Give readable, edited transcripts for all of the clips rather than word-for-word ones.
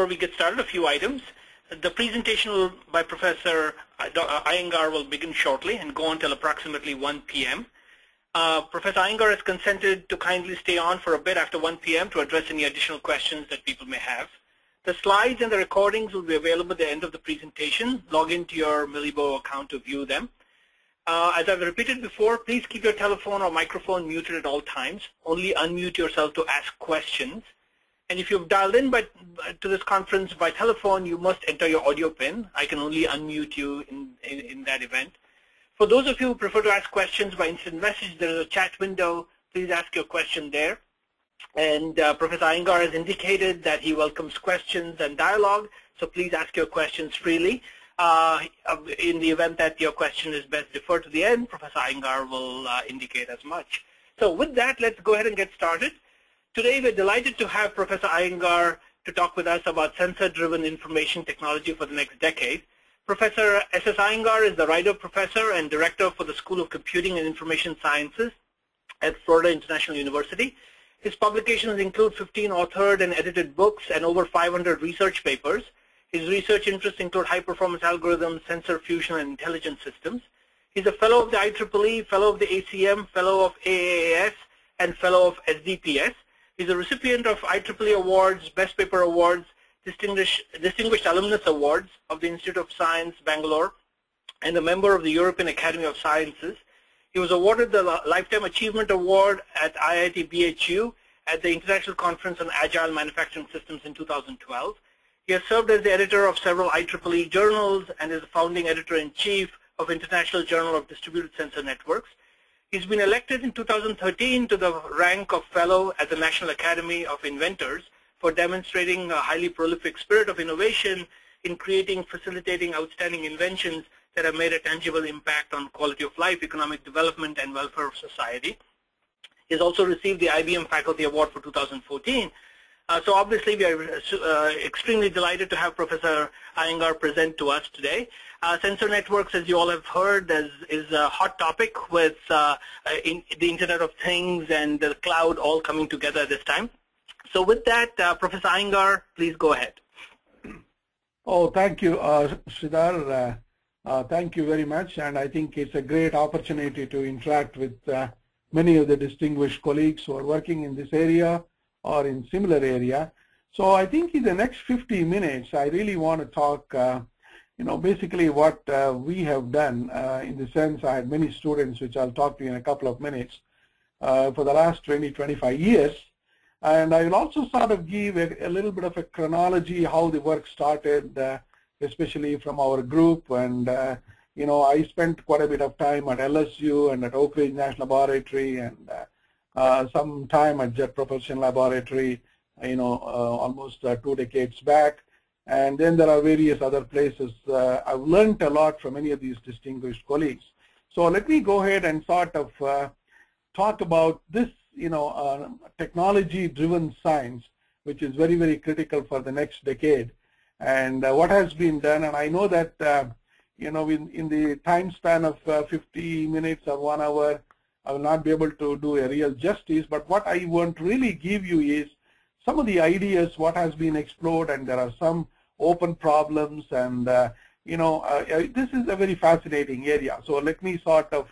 we get started, a few items. The presentation by Professor Iyengar will begin shortly and go until approximately 1 p.m. Professor Iyengar has consented to kindly stay on for a bit after 1 p.m. to address any additional questions that people may have. The slides and the recordings will be available at the end of the presentation. Log into your Milibo account to view them. As I've repeated before, please keep your telephone or microphone muted at all times. Only unmute yourself to ask questions. And if you've dialed in to this conference by telephone, you must enter your audio PIN. I can only unmute you in that event. For those of you who prefer to ask questions by instant message, there is a chat window. Please ask your question there. And Professor Iyengar has indicated that he welcomes questions and dialogue, so please ask your questions freely. In the event that your question is best deferred to the end, Professor Iyengar will indicate as much. So with that, let's go ahead and get started. Today, we're delighted to have Professor Iyengar to talk with us about sensor-driven information technology for the next decade. Professor S.S. Iyengar is the Ryder Professor and Director for the School of Computing and Information Sciences at Florida International University. His publications include 15 authored and edited books and over 500 research papers. His research interests include high-performance algorithms, sensor fusion, and intelligent systems. He's a fellow of the IEEE, fellow of the ACM, fellow of AAAS, and fellow of SDPS. He's a recipient of IEEE awards, Best Paper Awards, Distinguished Alumnus Awards of the Institute of Science, Bangalore, and a member of the European Academy of Sciences. He was awarded the Lifetime Achievement Award at IIT BHU at the International Conference on Agile Manufacturing Systems in 2012. He has served as the editor of several IEEE journals and is the founding editor-in-chief of International Journal of Distributed Sensor Networks. He's been elected in 2013 to the rank of Fellow at the National Academy of Inventors for demonstrating a highly prolific spirit of innovation in creating, facilitating outstanding inventions that have made a tangible impact on quality of life, economic development, and welfare of society. He's also received the IBM Faculty Award for 2014. So obviously, we are extremely delighted to have Professor Iyengar present to us today. Sensor networks, as you all have heard, is a hot topic with the Internet of Things and the cloud all coming together at this time. So with that, Professor Iyengar, please go ahead. Oh, thank you, Sridhar. Thank you very much, and I think it's a great opportunity to interact with many of the distinguished colleagues who are working in this area or in similar area. So I think in the next 50 minutes, I really want to talk, basically what we have done in the sense I had many students, which I'll talk to you in a couple of minutes, for the last 20-25 years. And I will also sort of give a little bit of a chronology how the work started, especially from our group. And, I spent quite a bit of time at LSU and at Oak Ridge National Laboratory and some time at Jet Propulsion Laboratory, almost 2 decades back. And then there are various other places. I've learned a lot from many of these distinguished colleagues. So let me go ahead and sort of talk about this, technology-driven science, which is very, very critical for the next decade. And what has been done, and I know that, in the time span of 50 minutes or 1 hour, I will not be able to do a real justice, but what I want to really give you is some of the ideas, what has been explored, and there are some open problems, and this is a very fascinating area. So let me sort of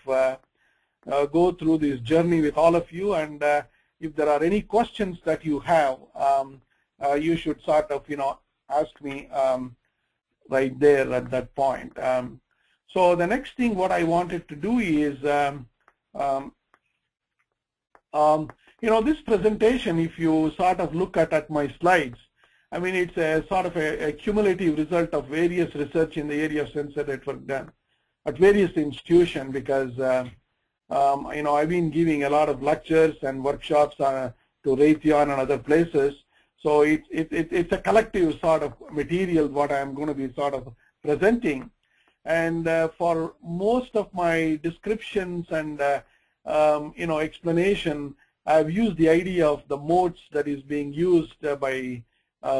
go through this journey with all of you, and if there are any questions that you have, you should sort of, ask me right there at that point. So the next thing what I wanted to do is, this presentation, if you sort of look at my slides, I mean, it's a sort of a cumulative result of various research in the area of sensor network done at various institutions, because, I've been giving a lot of lectures and workshops to Raytheon and other places. So it's a collective sort of material what I'm going to be sort of presenting. And for most of my descriptions and explanation, I've used the idea of the modes that is being used by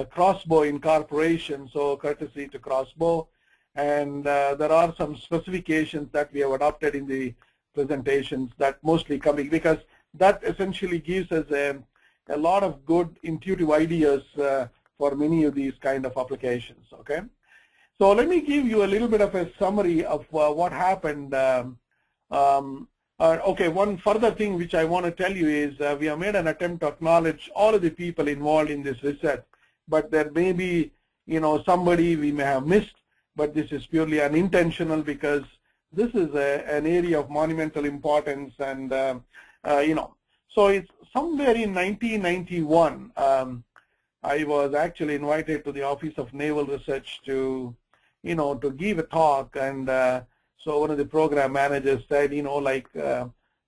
Crossbow Incorporation, so courtesy to Crossbow. And there are some specifications that we have adopted in the presentations that mostly coming, because that essentially gives us a lot of good intuitive ideas for many of these kind of applications. Okay, so let me give you a little bit of a summary of what happened. Okay, one further thing which I want to tell you is we have made an attempt to acknowledge all of the people involved in this research, but there may be, somebody we may have missed, but this is purely unintentional because this is an area of monumental importance, and so it's somewhere in 1991. I was actually invited to the Office of Naval Research to give a talk, and so one of the program managers said,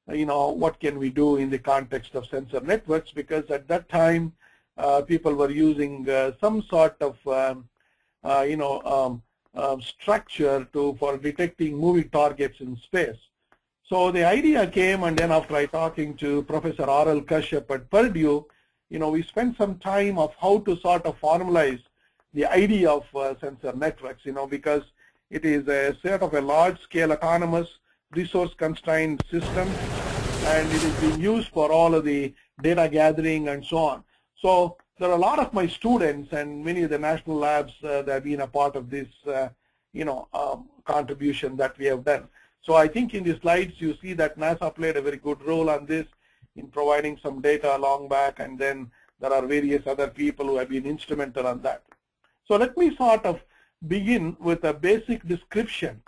what can we do in the context of sensor networks? Because at that time, people were using some sort of, structure for detecting moving targets in space. So the idea came, and then after talking to Professor R.L. Kashyap at Purdue, we spent some time of how to sort of formalize the idea of sensor networks, because it is a sort of a large-scale autonomous resource-constrained system, and it is being used for all of the data gathering and so on. So there are a lot of my students and many of the national labs that have been a part of this, contribution that we have done. So I think in the slides you see that NASA played a very good role on this in providing some data long back, and then there are various other people who have been instrumental on that. So let me sort of begin with a basic description.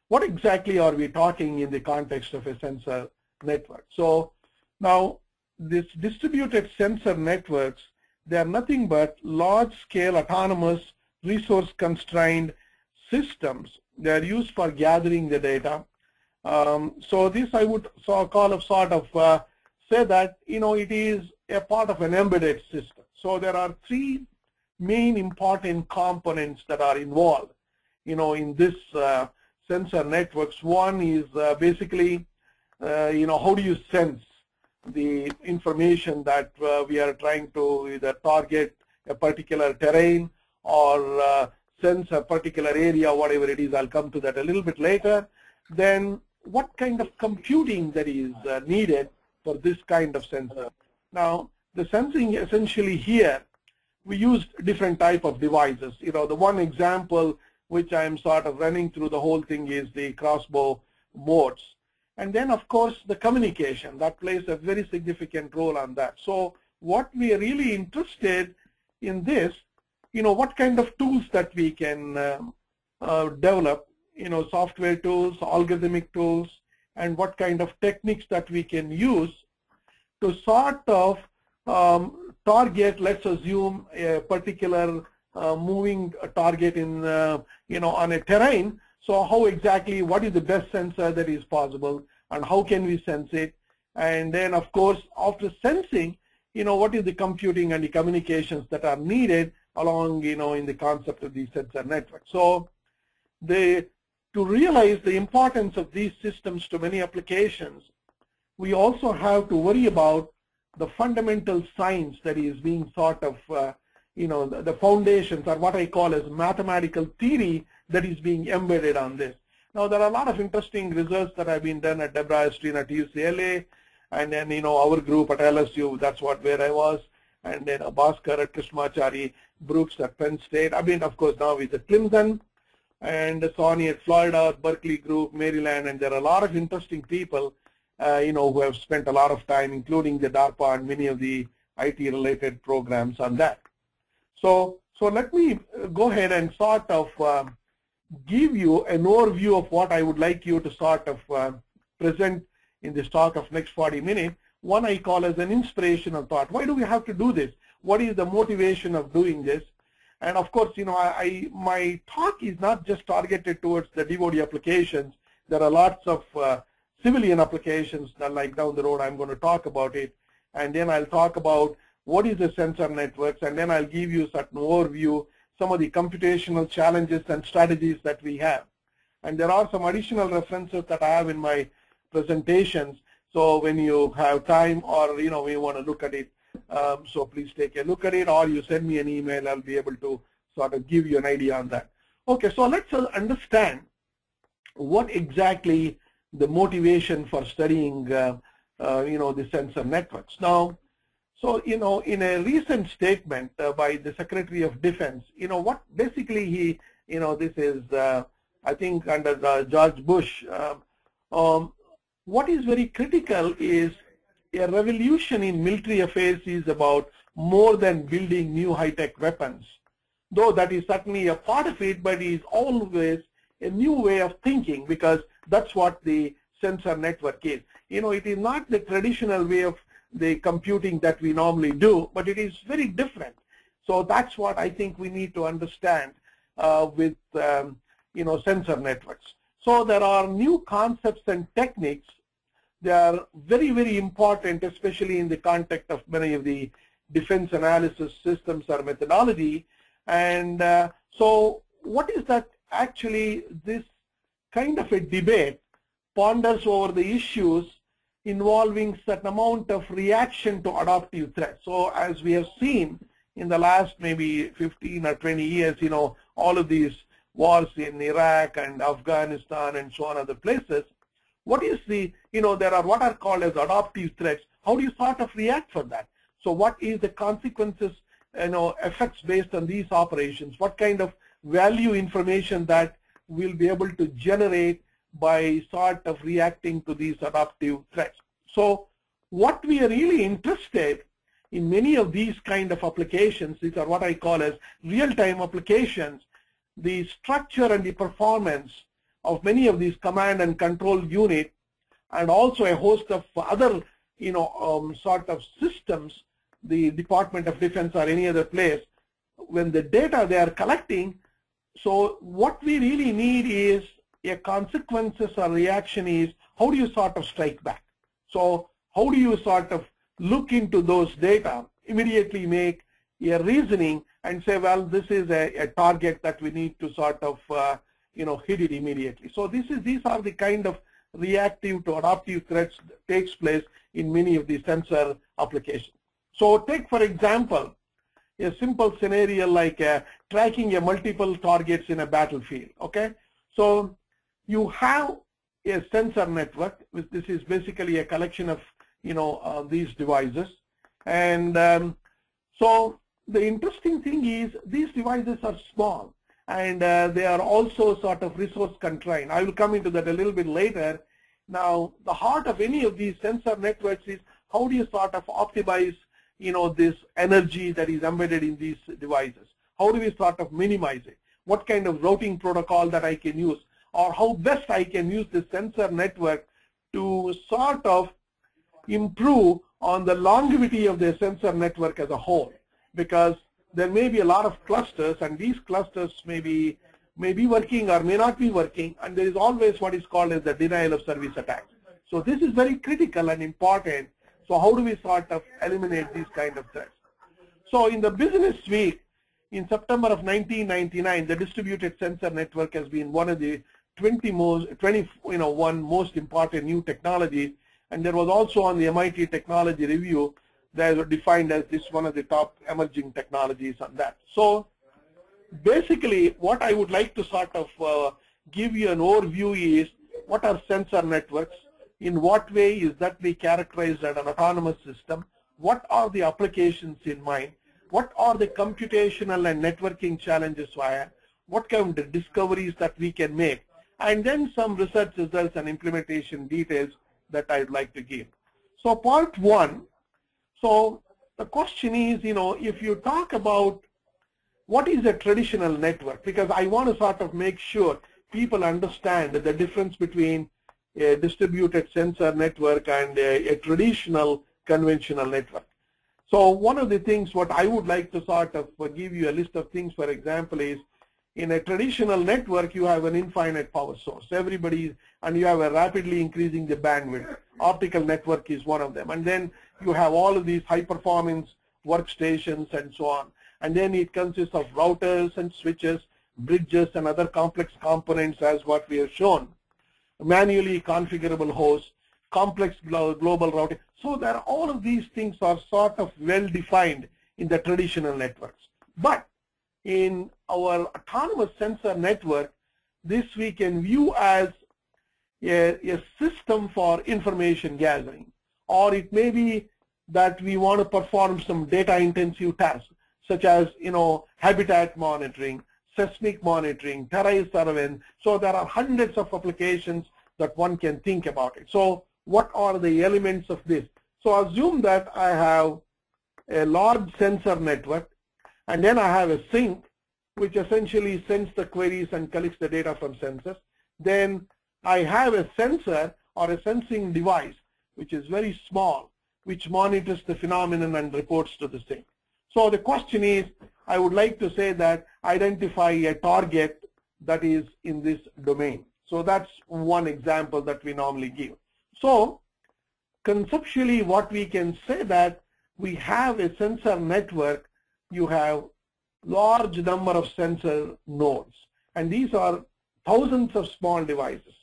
What exactly are we talking in the context of a sensor network? So now this distributed sensor networks, they are nothing but large-scale autonomous resource-constrained systems. They are used for gathering the data. So this I would say that it is a part of an embedded system. So there are three main important components that are involved, in this sensor networks. One is basically, how do you sense the information that we are trying to either target a particular terrain or sense a particular area, whatever it is. I'll come to that a little bit later. Then what kind of computing that is needed for this kind of sensor. Now, the sensing essentially here, we used different type of devices. The one example which I'm sort of running through the whole thing is the crossbow modes. And then, of course, the communication, that plays a very significant role on that. So what we are really interested in this, what kind of tools that we can develop, software tools, algorithmic tools, and what kind of techniques that we can use to sort of target, let's assume, a particular moving target in, on a terrain. So how exactly, what is the best sensor that is possible, and how can we sense it? And then, of course, after sensing, what is the computing and the communications that are needed along, in the concept of the sensor network. So to realize the importance of these systems to many applications, we also have to worry about the fundamental science that is being sort of, the foundations, or what I call as mathematical theory that is being embedded on this. Now, there are a lot of interesting results that have been done at Deborah Estrin at UCLA, and then, our group at LSU, that's where I was, and then Bhaskar at Krishnamachari, Brooks at Penn State. I mean, of course, now with the Clemson, and Sonny at Florida, Berkeley Group, Maryland, and there are a lot of interesting people, who have spent a lot of time, including the DARPA and many of the IT-related programs on that. So let me go ahead and sort of give you an overview of what I would like you to sort of present in this talk of next 40 minutes. One I call as an inspirational thought. Why do we have to do this? What is the motivation of doing this? And of course, my talk is not just targeted towards the DoD applications. There are lots of civilian applications that, like down the road, I'm going to talk about it. And then I'll talk about what is the sensor networks, and then I'll give you certain overview, some of the computational challenges and strategies that we have. And there are some additional references that I have in my presentations. So when you have time, or we want to look at it, so please take a look at it, or you send me an email, I'll be able to sort of give you an idea on that. Okay, so let's understand what exactly the motivation for studying, the sensor networks. Now, So, in a recent statement by the Secretary of Defense, what basically he, this is, I think under George Bush, what is very critical is a revolution in military affairs is about more than building new high-tech weapons. Though that is certainly a part of it, but it is always a new way of thinking, because that's what the sensor network is. It is not the traditional way of the computing that we normally do, but it is very different. So that's what I think we need to understand with sensor networks. So there are new concepts and techniques. They are very, very important, especially in the context of many of the defense analysis systems or methodology. And so what is that actually? This kind of a debate ponders over the issues involving certain amount of reaction to adaptive threats. So as we have seen in the last maybe 15 or 20 years, all of these wars in Iraq and Afghanistan and so on other places, what is the, there are what are called as adaptive threats. How do you sort of react for that? So what is the consequences, effects based on these operations? What kind of value information that we'll be able to generate by sort of reacting to these adaptive threats? So what we are really interested in many of these kind of applications, these are what I call as real-time applications, the structure and the performance of many of these command and control units, and also a host of other sort of systems, the Department of Defense or any other place, when the data they are collecting. So what we really need is a consequences or reaction is how do you sort of strike back? So how do you sort of look into those data, immediately make a reasoning and say, well, this is a target that we need to sort of hit it immediately. So these are the kind of reactive to adaptive threats that takes place in many of the sensor applications. So take, for example, a simple scenario like tracking a multiple targets in a battlefield. Okay, so you have a sensor network. This is basically a collection of these devices, and so the interesting thing is these devices are small, and they are also sort of resource constrained. I will come into that a little bit later. Now, the heart of any of these sensor networks is how do you sort of optimize this energy that is embedded in these devices? How do we sort of minimize it? What kind of routing protocol that I can use, or how best I can use the sensor network to sort of improve on the longevity of the sensor network as a whole, because there may be a lot of clusters, and these clusters may be working or may not be working, and there is always what is called as the denial of service attack. So this is very critical and important. So how do we sort of eliminate these kind of threats? So in the Business Week in September of 1999, the distributed sensor network has been one of the 21 most important new technologies, and there was also on the MIT Technology Review that were defined as this one of the top emerging technologies on that. So basically what I would like to sort of give you an overview is what are sensor networks, in what way is that we characterize as an autonomous system, what are the applications in mind, what are the computational and networking challenges via, what kind of discoveries that we can make, and then some research results and implementation details that I'd like to give. So part one, so the question is, if you talk about what is a traditional network, because I want to sort of make sure people understand the difference between a distributed sensor network and a traditional conventional network. So one of the things what I would like to sort of give you a list of things, for example, is in a traditional network you have an infinite power source. And you have a rapidly increasing the bandwidth. Optical network is one of them. And then you have all of these high performance workstations and so on. And then it consists of routers and switches, bridges and other complex components as what we have shown. Manually configurable hosts, complex global routing. So there are all of these things are sort of well defined in the traditional networks. But in our autonomous sensor network, this we can view as a system for information gathering, or it may be that we want to perform some data-intensive tasks, such as, habitat monitoring, seismic monitoring, terrain surveillance. So there are hundreds of applications that one can think about it. So what are the elements of this? So assume that I have a large sensor network, and then I have a sink, which essentially sends the queries and collects the data from sensors. Then I have a sensor or a sensing device, which is very small, which monitors the phenomenon and reports to the sink. So the question is, I would like to say that identify a target that is in this domain. So that's one example that we normally give. So conceptually, what we can say that we have a sensor network, you have large number of sensor nodes, and these are thousands of small devices.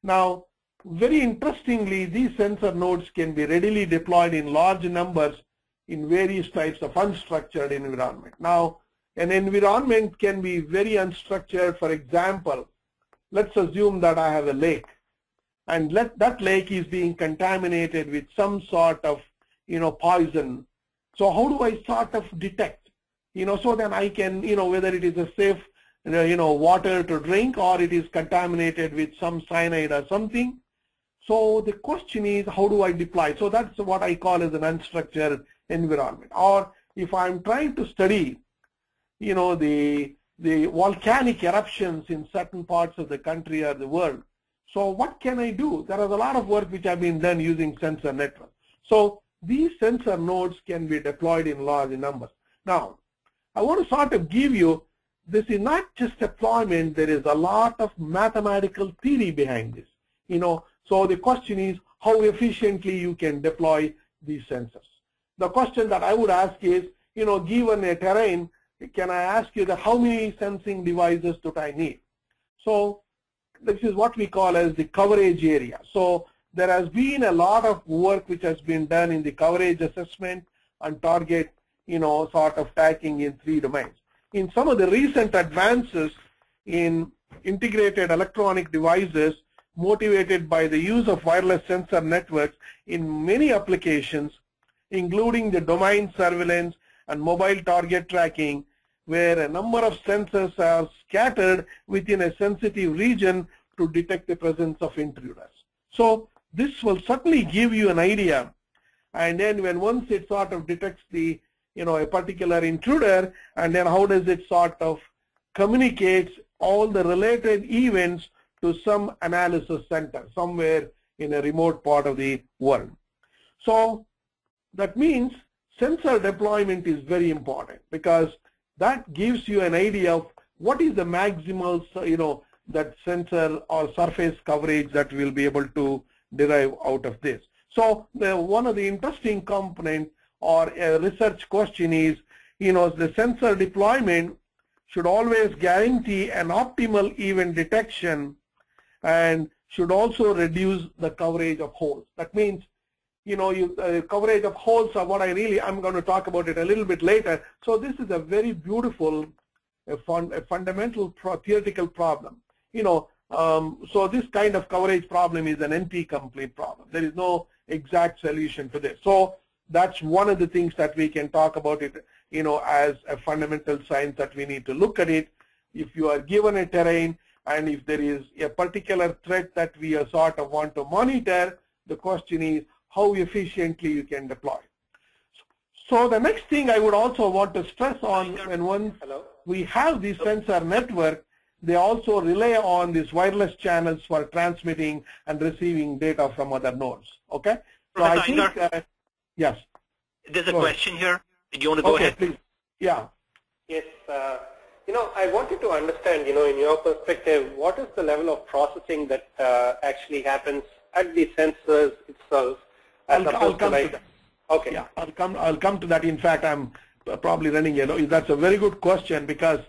Now, very interestingly, these sensor nodes can be readily deployed in large numbers in various types of unstructured environment. Now, an environment can be very unstructured. For example, let's assume that I have a lake, and that lake is being contaminated with some sort of, poison. So how do I sort of detect? So then I can, whether it is a safe, water to drink, or it is contaminated with some cyanide or something. So the question is, how do I deploy? So that's what I call as an unstructured environment. Or if I'm trying to study, the volcanic eruptions in certain parts of the country or the world. So what can I do? There is a lot of work which have been done using sensor networks. So these sensor nodes can be deployed in large numbers. Now, I want to sort of give you, this is not just deployment, there is a lot of mathematical theory behind this. So the question is how efficiently you can deploy these sensors. The question that I would ask is, given a terrain, can I ask you that how many sensing devices do I need? So this is what we call as the coverage area. So there has been a lot of work which has been done in the coverage assessment and target, sort of tracking in 3 domains. In some of the recent advances in integrated electronic devices, motivated by the use of wireless sensor networks in many applications, including the domain surveillance and mobile target tracking, where a number of sensors are scattered within a sensitive region to detect the presence of intruders. So this will certainly give you an idea, and then once it sort of detects the, a particular intruder, and then how does it sort of communicates all the related events to some analysis center somewhere in a remote part of the world. So that means sensor deployment is very important, because that gives you an idea of what is the maximal, that sensor or surface coverage that we'll be able to derive out of this. So one of the interesting component or a research question is, the sensor deployment should always guarantee an optimal event detection and should also reduce the coverage of holes. That means, coverage of holes are what I'm going to talk about it a little bit later. So this is a very beautiful, a fundamental theoretical problem. So this kind of coverage problem is an NP-complete problem. There is no exact solution to this. So that's one of the things that we can talk about it, as a fundamental science that we need to look at it. If you are given a terrain and if there is a particular threat that we sort of want to monitor, the question is how efficiently you can deploy. So the next thing I would also want to stress on, once we have the sensor network, they also rely on these wireless channels for transmitting and receiving data from other nodes. Okay? So I think, yes. There's a question here. Do you want to go ahead? Please. Yeah. Yes. I wanted to understand, in your perspective, what is the level of processing that actually happens at the sensors itself? I'll come to that. Okay. Yeah, I'll come to that. In fact, I'm probably running yellow. That's a very good question, because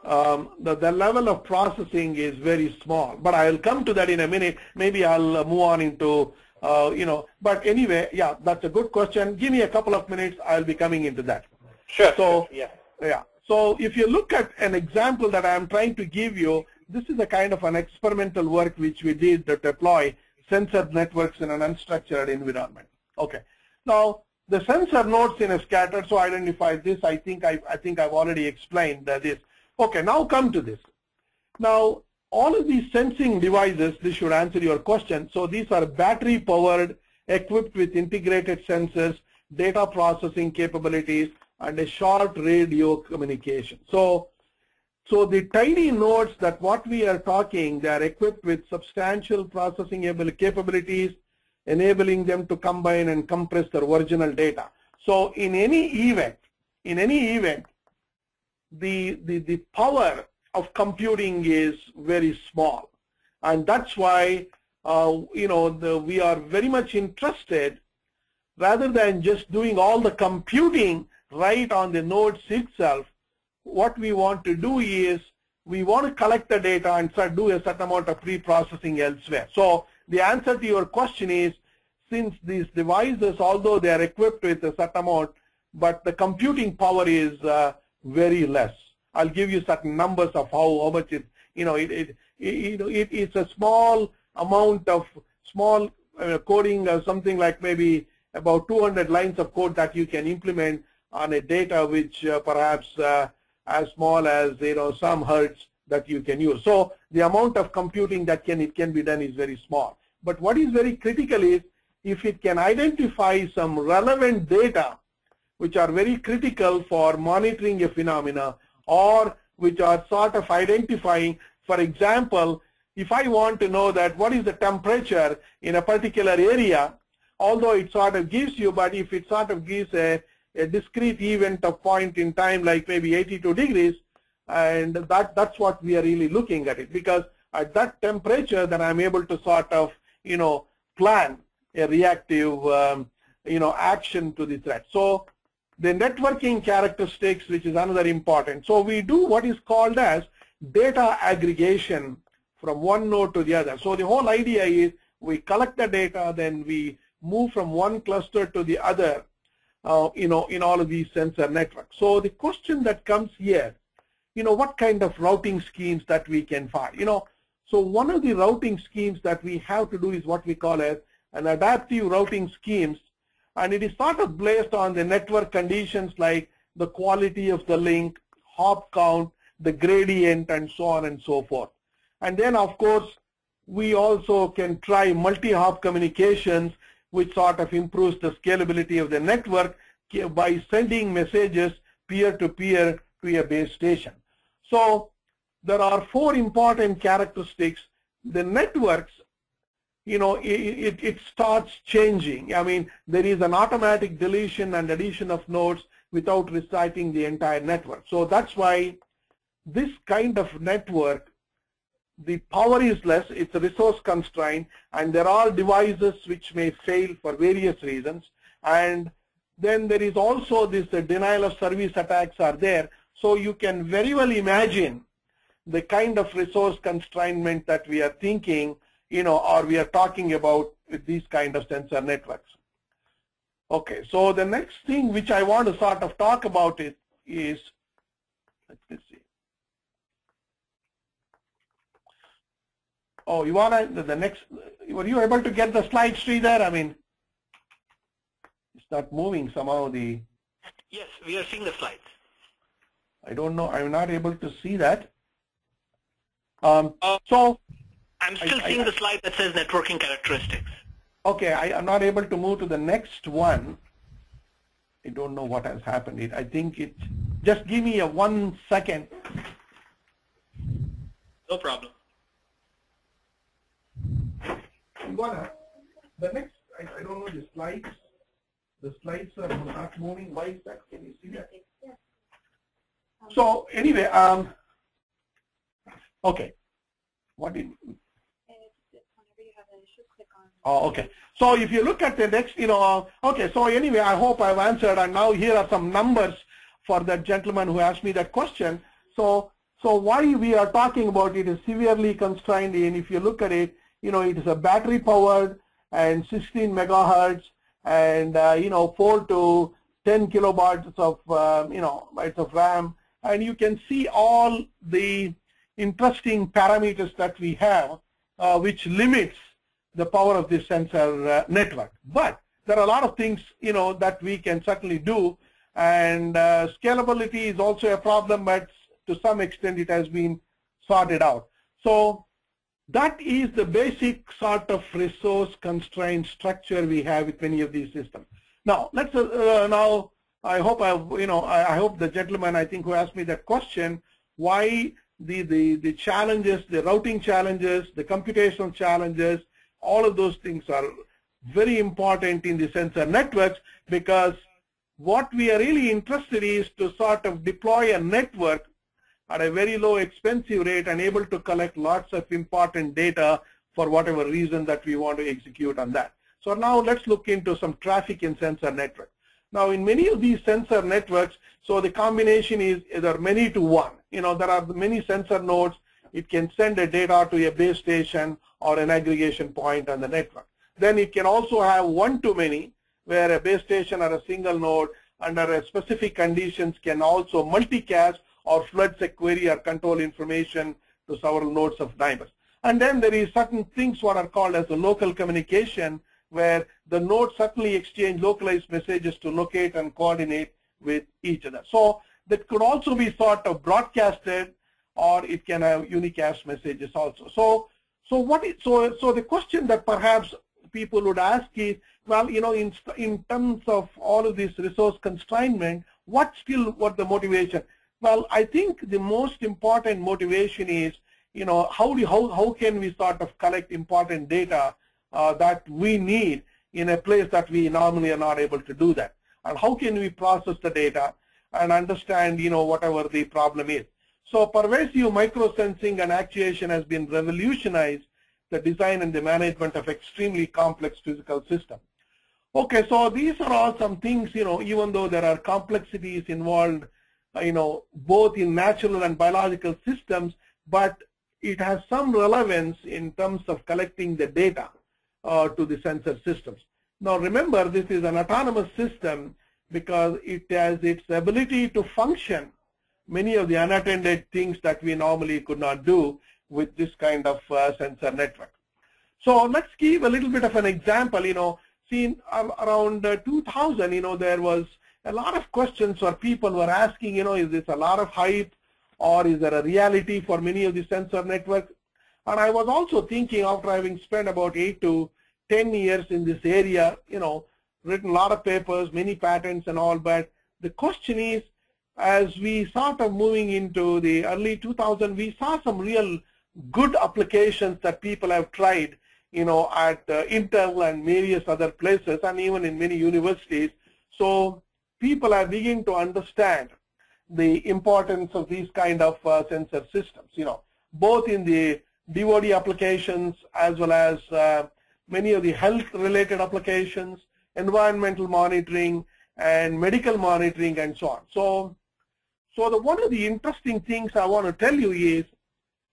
the level of processing is very small. But I'll come to that in a minute. Maybe I'll move on into, but anyway, yeah, that's a good question. Give me a couple of minutes. I'll be coming into that. Sure. So, yeah. So if you look at an example that I'm trying to give you, this is a kind of an experimental work which we did to deploy sensor networks in an unstructured environment. Okay. Now, The sensor nodes in a scatter, so identify this. I think I've already explained this. Okay, now come to this. Now, all of these sensing devices, this should answer your question. So these are battery powered, equipped with integrated sensors, data processing capabilities, and a short radio communication. So the tiny nodes that what we are talking, they are equipped with substantial processing capabilities, enabling them to combine and compress their original data. So in any event, the power of computing is very small, and that's why we are very much interested, rather than just doing all the computing right on the nodes itself. What we want to do is we want to collect the data and do a certain amount of pre-processing elsewhere. So the answer to your question is, since these devices, although they are equipped with a certain amount, but the computing power is very less. I'll give you certain numbers of how much it, it's a small amount of small coding, or something like maybe about 200 lines of code that you can implement on a data which perhaps as small as some hertz that you can use. So the amount of computing that it can be done is very small. But what is very critical is if it can identify some relevant data which are very critical for monitoring a phenomena, or which are sort of identifying, for example, if I want to know that what is the temperature in a particular area, although it sort of gives you, but if it sort of gives a discrete event of point in time like maybe 82 degrees, and that's what we are really looking at it, because at that temperature then I'm able to sort of plan a reactive action to the threat. So the networking characteristics, which is another important. So we do what is called as data aggregation from one node to the other. So the whole idea is we collect the data, then we move from one cluster to the other, in all of these sensor networks. So the question that comes here, what kind of routing schemes that we can find? So one of the routing schemes that we have to do is what we call as an adaptive routing schemes, and it is sort of based on the network conditions like the quality of the link, hop count, the gradient, and so on and so forth. And then of course we also can try multi-hop communications, which sort of improves the scalability of the network by sending messages peer-to-peer to a base station. So there are 4 important characteristics. The networks, it starts changing. I mean, there is an automatic deletion and addition of nodes without reciting the entire network. So that's why this kind of network, the power is less, it's a resource constraint, and there are devices which may fail for various reasons. And then there is also this denial of service attacks are there. So you can very well imagine the kind of resource constraint that we are thinking, or we are talking about with these kind of sensor networks. Okay, so the next thing which I want to sort of talk about it is, let's see. Oh, you want the next, were you able to get the slide tree there? I mean, it's not moving somehow. Yes, we are seeing the slides. I don't know, I'm not able to see that. So I'm still seeing the slide that says networking characteristics. Okay, I'm not able to move to the next one. I don't know what has happened. I think it, just give me 1 second. No problem. The next, I don't know the slides. The slides are not moving. Why is that? Can you see that? So anyway, okay. What did? Oh, okay. So if you look at the next, okay. So anyway, I hope I've answered. And now here are some numbers for that gentleman who asked me that question. So why we are talking about it is severely constrained. And if you look at it, it is a battery powered and 16 megahertz and 4 to 10 kilobytes of bytes of RAM, and you can see all the interesting parameters that we have, which limits the power of this sensor network. But there are a lot of things, that we can certainly do. And scalability is also a problem, but to some extent it has been sorted out. So that is the basic sort of resource constraint structure we have with many of these systems. Now let's I hope I hope the gentleman, I think, who asked me that question, why the challenges, the routing challenges, the computational challenges, all of those things are very important in the sensor networks, because what we are really interested in is to sort of deploy a network at a very low expensive rate and able to collect lots of important data for whatever reason that we want to execute on that. So now let's look into some traffic in sensor network. Now in many of these sensor networks, so the combination is either many to one. There are many sensor nodes. It can send a data to a base station or an aggregation point on the network. Then it can also have one to many, where a base station or a single node under a specific conditions can also multicast or floods a query or control information to several nodes of neighbors. And then there is certain things what are called as a local communication, where the nodes certainly exchange localized messages to locate and coordinate with each other. So that could also be sort of broadcasted, or it can have unicast messages also. So the question that perhaps people would ask is, well, in terms of all of this resource constraint, what the motivation? Well, I think the most important motivation is, how can we sort of collect important data that we need in a place that we normally are not able to do that, and how can we process the data and understand, whatever the problem is. So pervasive microsensing and actuation has been revolutionized the design and the management of extremely complex physical systems. Okay, so these are all some things, even though there are complexities involved, both in natural and biological systems, but it has some relevance in terms of collecting the data to the sensor systems. Now remember, this is an autonomous system because it has its ability to function many of the unattended things that we normally could not do with this kind of sensor network. So let's give a little bit of an example. Around 2000, there was a lot of questions where people were asking, is this a lot of hype, or is there a reality for many of the sensor networks? And I was also thinking, after having spent about 8 to 10 years in this area, written a lot of papers, many patents and all, but the question is, as we sort of moving into the early 2000s, we saw some real good applications that people have tried, at Intel and various other places, and even in many universities. So people are beginning to understand the importance of these kind of sensor systems, both in the DoD applications as well as many of the health-related applications, environmental monitoring, and medical monitoring, and so on. So one of the interesting things I want to tell you is,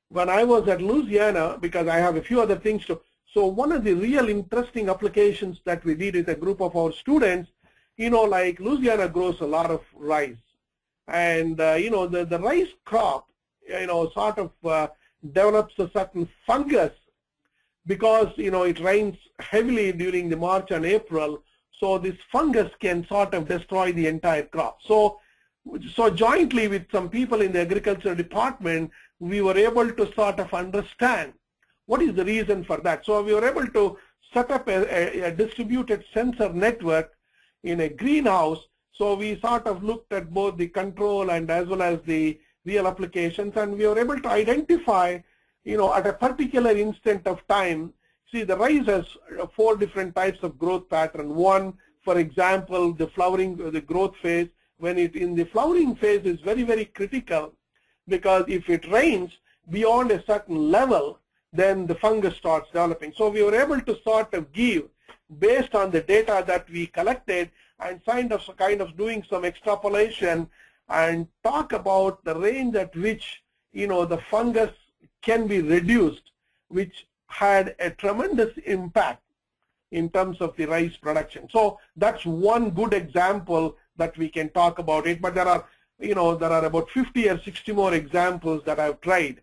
when I was at Louisiana, because I have a few other things to, so one of the real interesting applications that we did with a group of our students, like Louisiana grows a lot of rice, and the rice crop, sort of develops a certain fungus because it rains heavily during the March and April. So this fungus can sort of destroy the entire crop. So jointly with some people in the agriculture department, we were able to sort of understand what is the reason for that. So we were able to set up a distributed sensor network in a greenhouse. So we sort of looked at both the control and as well as the real applications, and we were able to identify, at a particular instant of time. See, the rice has 4 different types of growth pattern. One, for example, the flowering, the growth phase. When in the flowering phase is very, very critical, because if it rains beyond a certain level, then the fungus starts developing. So we were able to sort of give, based on the data that we collected, and kind of doing some extrapolation and talk about the range at which the fungus can be reduced, which had a tremendous impact in terms of the rice production. So that's one good example that we can talk about it, but there are about 50 or 60 more examples that I've tried,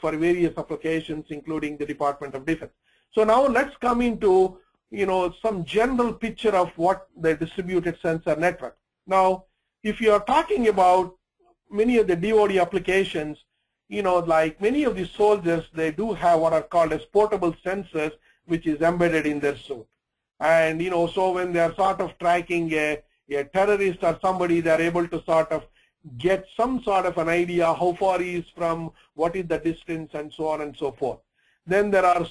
for various applications, including the Department of Defense. So now let's come into some general picture of what the distributed sensor network. Now, if you are talking about many of the DoD applications, like many of the soldiers, they do have what are called as portable sensors, which is embedded in their suit. And, so when they are sort of tracking a terrorist or somebody, they're able to sort of get some sort of an idea how far he is from, what is the distance, and so on and so forth. Then there are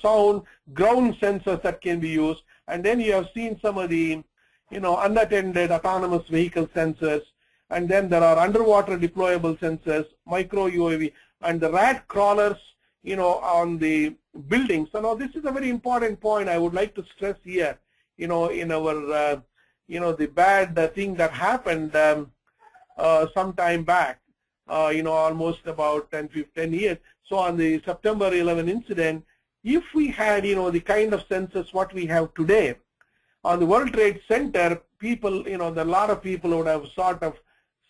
ground sensors that can be used. And then you have seen some of the, unattended autonomous vehicle sensors. And then there are underwater deployable sensors, micro UAV, and the rat crawlers, on the buildings. So now this is a very important point I would like to stress here, in our, the bad thing that happened some time back, almost about 10 years. So on the September 11 incident, if we had, the kind of sensors what we have today, on the World Trade Center, people, a lot of people would have sort of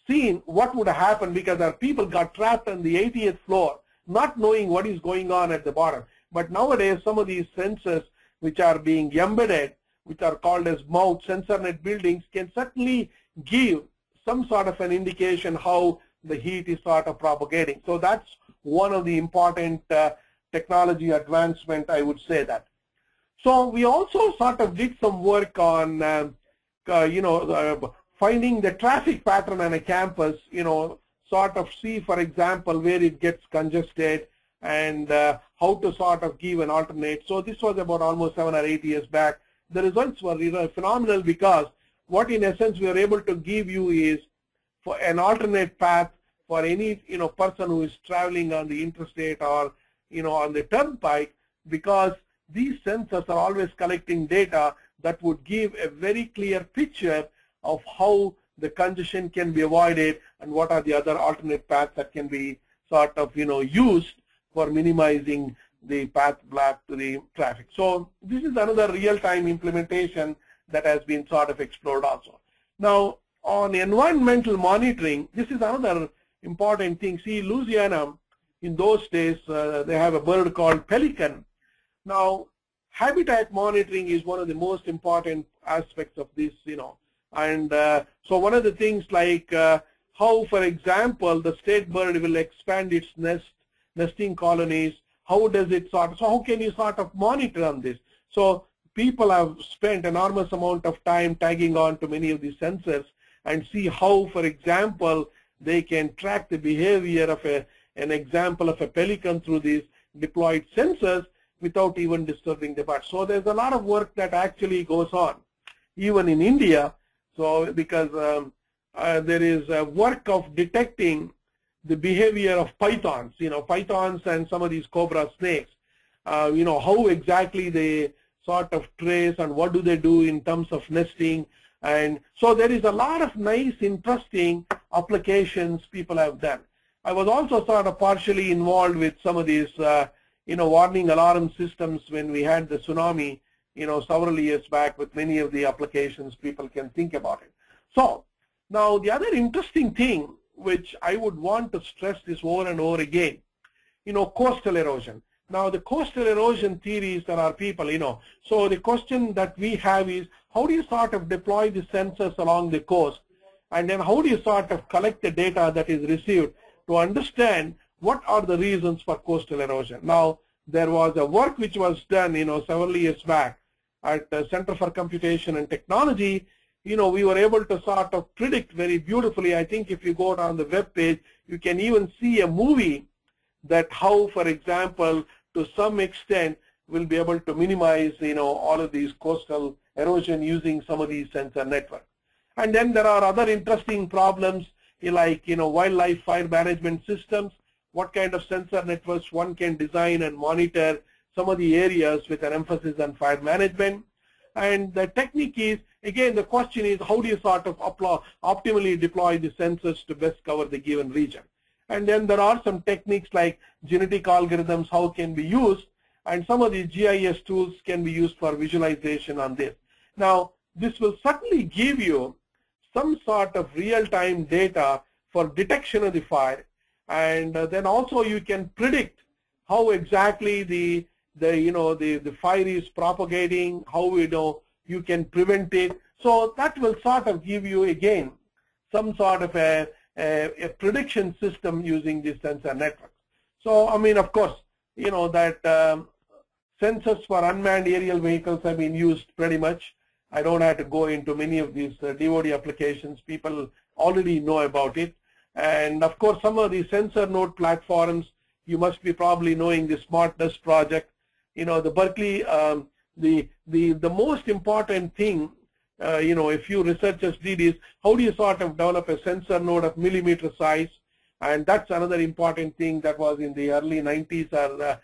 seen what would have happened, because our people got trapped on the 80th floor, not knowing what is going on at the bottom. But nowadays, some of these sensors which are being embedded, which are called as MOUT, sensor net buildings, can certainly give some sort of an indication how the heat is sort of propagating. So that's one of the important technology advancement, I would say that. So we also sort of did some work on, finding the traffic pattern on a campus, sort of see, for example, where it gets congested and how to sort of give an alternate. So this was about almost 7 or 8 years back. The results were phenomenal, because what in essence we are able to give you is for an alternate path for any person who is traveling on the interstate or on the turnpike, because these sensors are always collecting data that would give a very clear picture of how the congestion can be avoided and what are the other alternate paths that can be sort of used for minimizing the path block to the traffic. So this is another real-time implementation that has been sort of explored also. Now on environmental monitoring, this is another important thing. See, Louisiana, in those days, they have a bird called pelican. Now, habitat monitoring is one of the most important aspects of this, And so one of the things like how, for example, the state bird will expand its nesting colonies. How does it so how can you sort of monitor on this? So people have spent enormous amount of time tagging on to many of these sensors and see how, for example, they can track the behavior of an example of a pelican through these deployed sensors without even disturbing the bird. So there's a lot of work that actually goes on, even in India. So because there is a work of detecting the behavior of pythons, pythons and some of these cobra snakes, how exactly they sort of trace and what do they do in terms of nesting. And so there is a lot of nice, interesting applications people have done. I was also sort of partially involved with some of these, warning alarm systems when we had the tsunami, several years back, with many of the applications people can think about it. So now the other interesting thing, which I would want to stress this over and over again, coastal erosion. Now the coastal erosion theories, there are people, so the question that we have is, how do you sort of deploy the sensors along the coast? And then how do you sort of collect the data that is received to understand what are the reasons for coastal erosion? Now, there was a work which was done, several years back at the Center for Computation and Technology. We were able to sort of predict very beautifully. I think if you go down the web page, you can even see a movie that how, for example, to some extent, we'll be able to minimize, all of these coastal erosion using some of these sensor networks. And then there are other interesting problems like, wildlife fire management systems, what kind of sensor networks one can design and monitor some of the areas with an emphasis on fire management. And the technique is, again, the question is, how do you sort of optimally deploy the sensors to best cover the given region? And then there are some techniques like genetic algorithms, how can be used, and some of the GIS tools can be used for visualization on this. Now, this will certainly give you some sort of real-time data for detection of the fire, and then also you can predict how exactly the the fire is propagating, how you can prevent it. So that will sort of give you again some sort of a prediction system using these sensor networks. So I mean, of course, that sensors for unmanned aerial vehicles have been used pretty much. I don't have to go into many of these DoD applications. People already know about it. And of course, some of the sensor node platforms, you must be probably knowing the Smart Dust project. The Berkeley, the most important thing, a few researchers did is how do you sort of develop a sensor node of millimeter size, and that's another important thing that was in the early 90s, or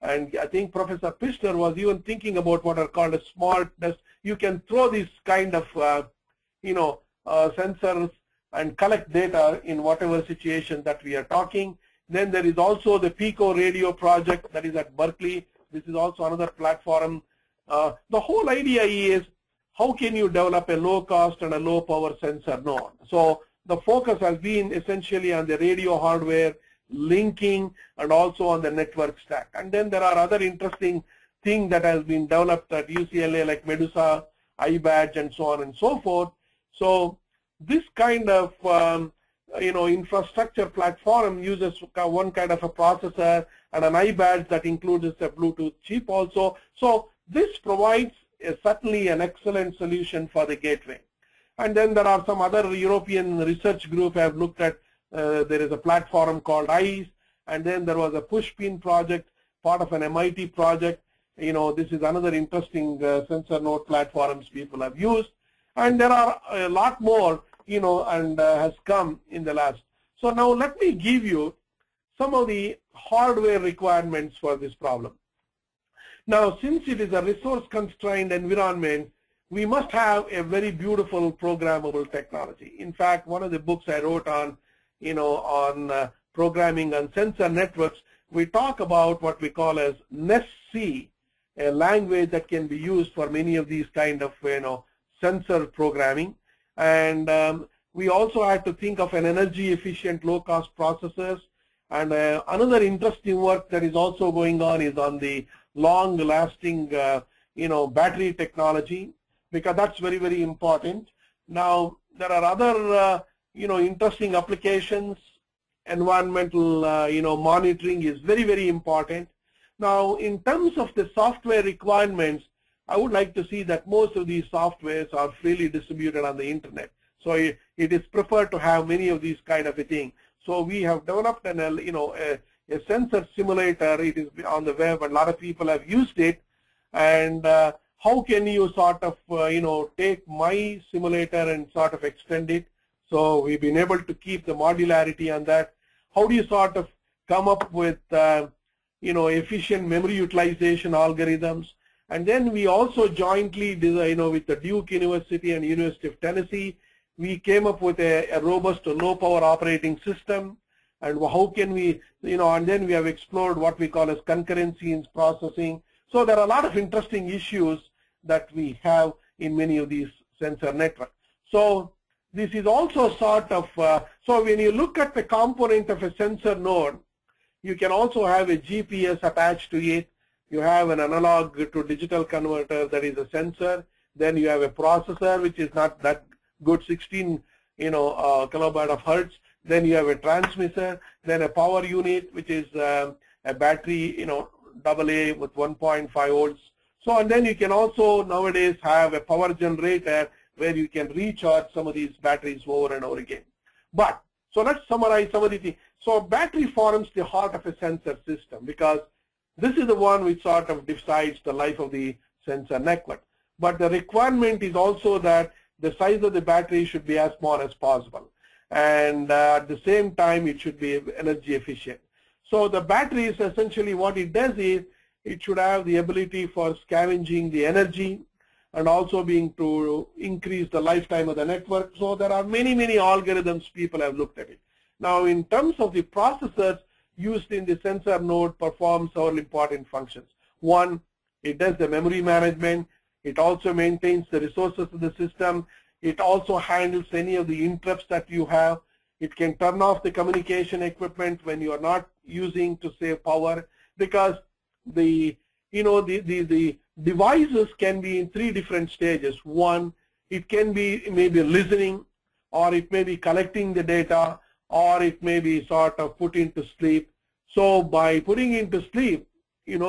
and I think Professor Pfister was even thinking about what are called a smart dust. You can throw these kind of sensors and collect data in whatever situation that we are talking. Then there is also the Pico radio project that is at Berkeley. This is also another platform. The whole idea is how can you develop a low cost and a low power sensor node. So the focus has been essentially on the radio hardware, linking, and also on the network stack. And then there are other interesting things that has been developed at UCLA like Medusa, iBadge, and so on and so forth. So this kind of infrastructure platform uses one kind of a processor and an iBadge that includes a Bluetooth chip also. So this provides certainly an excellent solution for the gateway. And then there are some other European research group have looked at, there is a platform called ICE, and then there was a pushpin project, part of an MIT project. This is another interesting sensor node platforms people have used. And there are a lot more, and has come in the last. So now let me give you some of the hardware requirements for this problem. Now, since it is a resource-constrained environment, we must have a very beautiful programmable technology. In fact, one of the books I wrote on, programming on sensor networks, we talk about what we call as NESC, a language that can be used for many of these kind of, sensor programming. And we also have to think of an energy-efficient, low-cost processors. And another interesting work that is also going on is on the long-lasting, battery technology, because that's very, very important. Now, there are other, interesting applications. Environmental, monitoring is very, very important. Now, in terms of the software requirements, I would like to see that most of these softwares are freely distributed on the internet. So it is preferred to have many of these kind of a thing. So we have developed a sensor simulator. It is on the web, and a lot of people have used it. And how can you sort of, take my simulator and sort of extend it? So we've been able to keep the modularity on that. How do you sort of come up with, efficient memory utilization algorithms? And then we also jointly, with the Duke University and University of Tennessee, we came up with a robust low power operating system. And how can we, and then we have explored what we call as concurrency in processing. So there are a lot of interesting issues that we have in many of these sensor networks. So this is also sort of, so when you look at the component of a sensor node, you can also have a GPS attached to it. You have an analog to digital converter that is a sensor. Then you have a processor, which is not that good, 16 kilobyte of hertz. Then you have a transmitter. Then a power unit, which is a battery, AA with 1.5 volts. So, and then you can also nowadays have a power generator where you can recharge some of these batteries over and over again. But, so let's summarize some of the things. So battery forms the heart of a sensor system, because this is the one which sort of decides the life of the sensor network. But the requirement is also that the size of the battery should be as small as possible. And at the same time, it should be energy efficient. So the battery is essentially what it does is, it should have the ability for scavenging the energy and also being to increase the lifetime of the network. So there are many, many algorithms people have looked at it. Now, in terms of the processors used in the sensor node perform several important functions. One, it does the memory management. It also maintains the resources of the system. It also handles any of the interrupts that you have. It can turn off the communication equipment when you are not using to save power, because the devices can be in 3 different stages. One, it can be maybe listening, or it may be collecting the data, or it may be sort of put into sleep. So by putting into sleep, it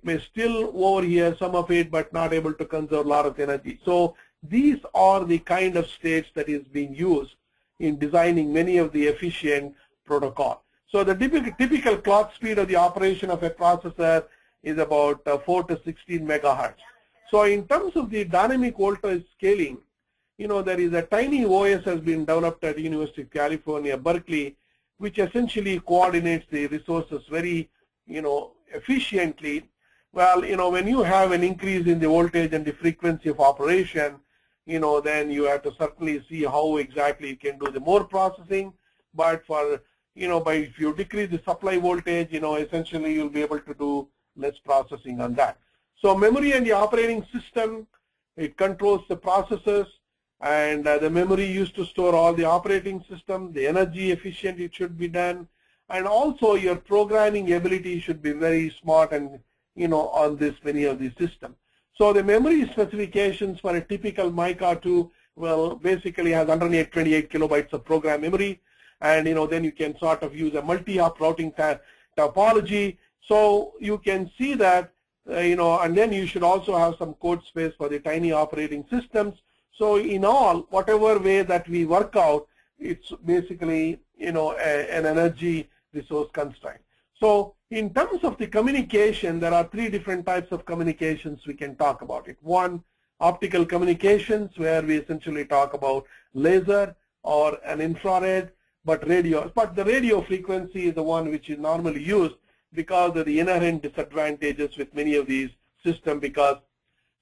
may still overhear some of it, but not able to conserve a lot of energy. So these are the kind of states that is being used in designing many of the efficient protocol. So the typical clock speed of the operation of a processor is about 4 to 16 megahertz. So in terms of the dynamic voltage scaling, there is a tiny OS has been developed at the University of California, Berkeley, which essentially coordinates the resources very, efficiently. Well, when you have an increase in the voltage and the frequency of operation, then you have to certainly see how exactly you can do the more processing. But for, if you decrease the supply voltage, essentially you'll be able to do less processing on that. So memory and the operating system, it controls the processes, and the memory used to store all the operating system, the energy efficient it should be done, and also your programming ability should be very smart and on this many of these systems. So the memory specifications for a typical Mica 2, well, basically has 128 kilobytes of program memory, and then you can sort of use a multi-hop routing topology. So you can see that and then you should also have some code space for the tiny operating systems. So in all, whatever way that we work out, it's basically an energy resource constraint. So in terms of the communication, there are 3 different types of communications we can talk about it. One, optical communications, where we essentially talk about laser or an infrared, but radio. But the radio frequency is the one which is normally used because of the inherent disadvantages with many of these systems, because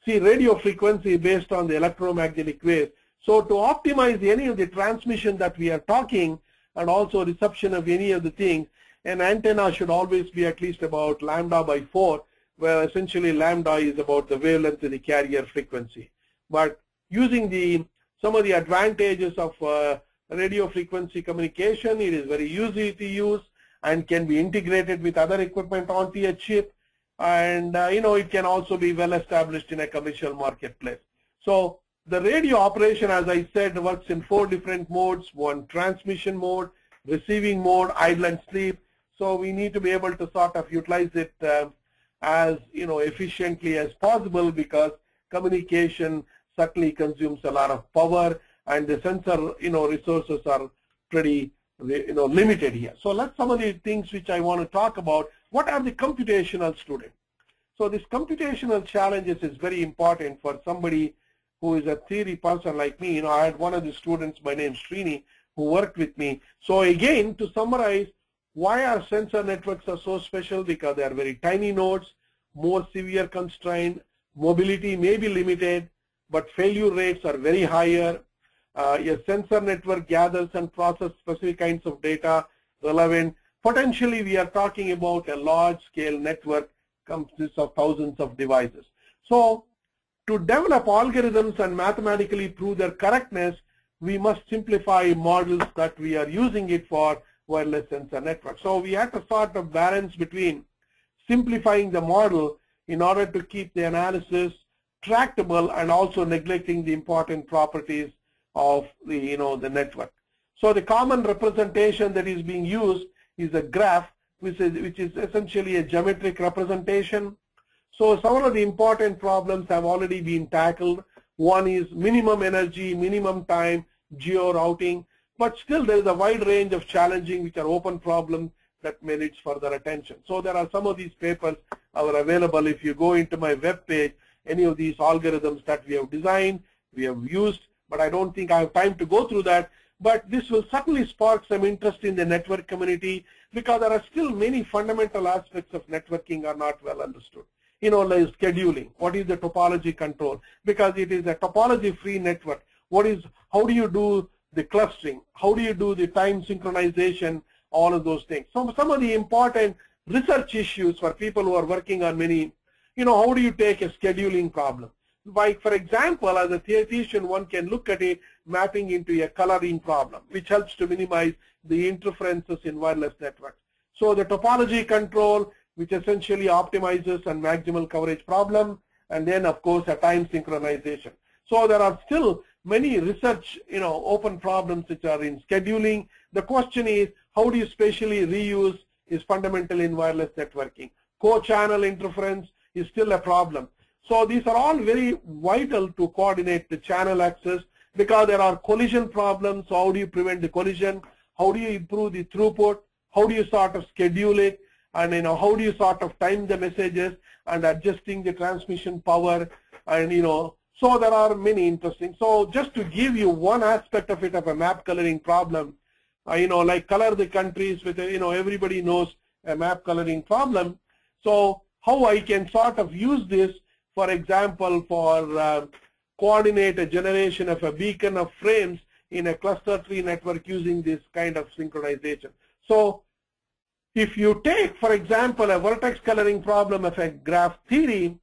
see, radio frequency is based on the electromagnetic waves. So to optimize any of the transmission that we are talking, and also reception of any of the things, an antenna should always be at least about lambda by 4, where essentially lambda is about the wavelength of the carrier frequency. But using some of the advantages of radio frequency communication, it is very easy to use and can be integrated with other equipment onto a chip, and it can also be well established in a commercial marketplace. So the radio operation, as I said, works in 4 different modes: one, transmission mode, receiving mode, idle and sleep. So we need to be able to sort of utilize it as efficiently as possible, because communication certainly consumes a lot of power, and the sensor resources are pretty limited here. So let's some of the things which I want to talk about. What are the computational students? So this computational challenges is very important for somebody who is a theory person like me. I had one of the students by name Srini who worked with me. So again, to summarize, why are sensor networks are so special? Because they are very tiny nodes, more severe constrained, mobility may be limited, but failure rates are very higher. A sensor network gathers and processes specific kinds of data relevant. Potentially, we are talking about a large-scale network consists of thousands of devices. So to develop algorithms and mathematically prove their correctness, we must simplify models that we are using it for wireless sensor network. So we have to sort of balance between simplifying the model in order to keep the analysis tractable and also neglecting the important properties of the network. So the common representation that is being used is a graph, which is essentially a geometric representation. So some of the important problems have already been tackled. One is minimum energy, minimum time, geo-routing, but still there is a wide range of challenging which are open problems that merits further attention. So there are some of these papers are available. If you go into my web page, any of these algorithms that we have designed, we have used, but I don't think I have time to go through that. But this will certainly spark some interest in the network community, because there are still many fundamental aspects of networking are not well understood. Like scheduling. What is the topology control? Because it is a topology-free network. How do you do the clustering? How do you do the time synchronization? All of those things. So some of the important research issues for people who are working on many, how do you take a scheduling problem? Like, for example, as a theoretician, one can look at it mapping into a coloring problem, which helps to minimize the interferences in wireless networks. So the topology control, which essentially optimizes a maximal coverage problem, and then of course a time synchronization. So there are still many research, open problems which are in scheduling. The question is, how do you spatially reuse is fundamental in wireless networking. Co-channel interference is still a problem. So these are all very vital to coordinate the channel access, because there are collision problems. So how do you prevent the collision? How do you improve the throughput? How do you sort of schedule it? And how do you sort of time the messages and adjusting the transmission power? And so there are many interesting. So just to give you one aspect of it, of a map coloring problem, like color the countries with, everybody knows a map coloring problem. So how I can sort of use this, for example, for coordinate a generation of a beacon of frames in a cluster tree network using this kind of synchronization. So if you take, for example, a vertex coloring problem of a graph theory,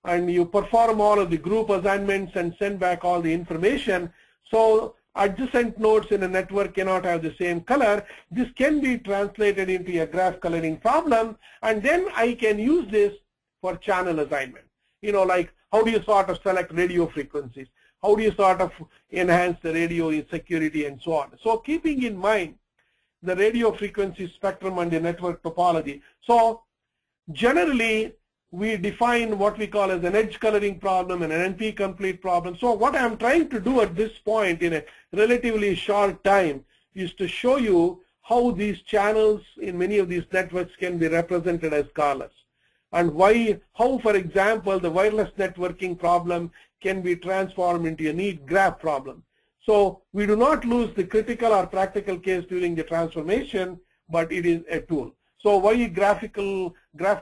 and you perform all of the group assignments and send back all the information, so adjacent nodes in a network cannot have the same color. This can be translated into a graph coloring problem, and then I can use this for channel assignment. Like how do you sort of select radio frequencies? How do you sort of enhance the radio security and so on? So keeping in mind the radio frequency spectrum and the network topology. So generally we define what we call as an edge coloring problem and an NP complete problem. So what I'm trying to do at this point in a relatively short time is to show you how these channels in many of these networks can be represented as colors, and how, for example, the wireless networking problem can be transformed into a neat graph problem. So we do not lose the critical or practical case during the transformation, but it is a tool. So why graph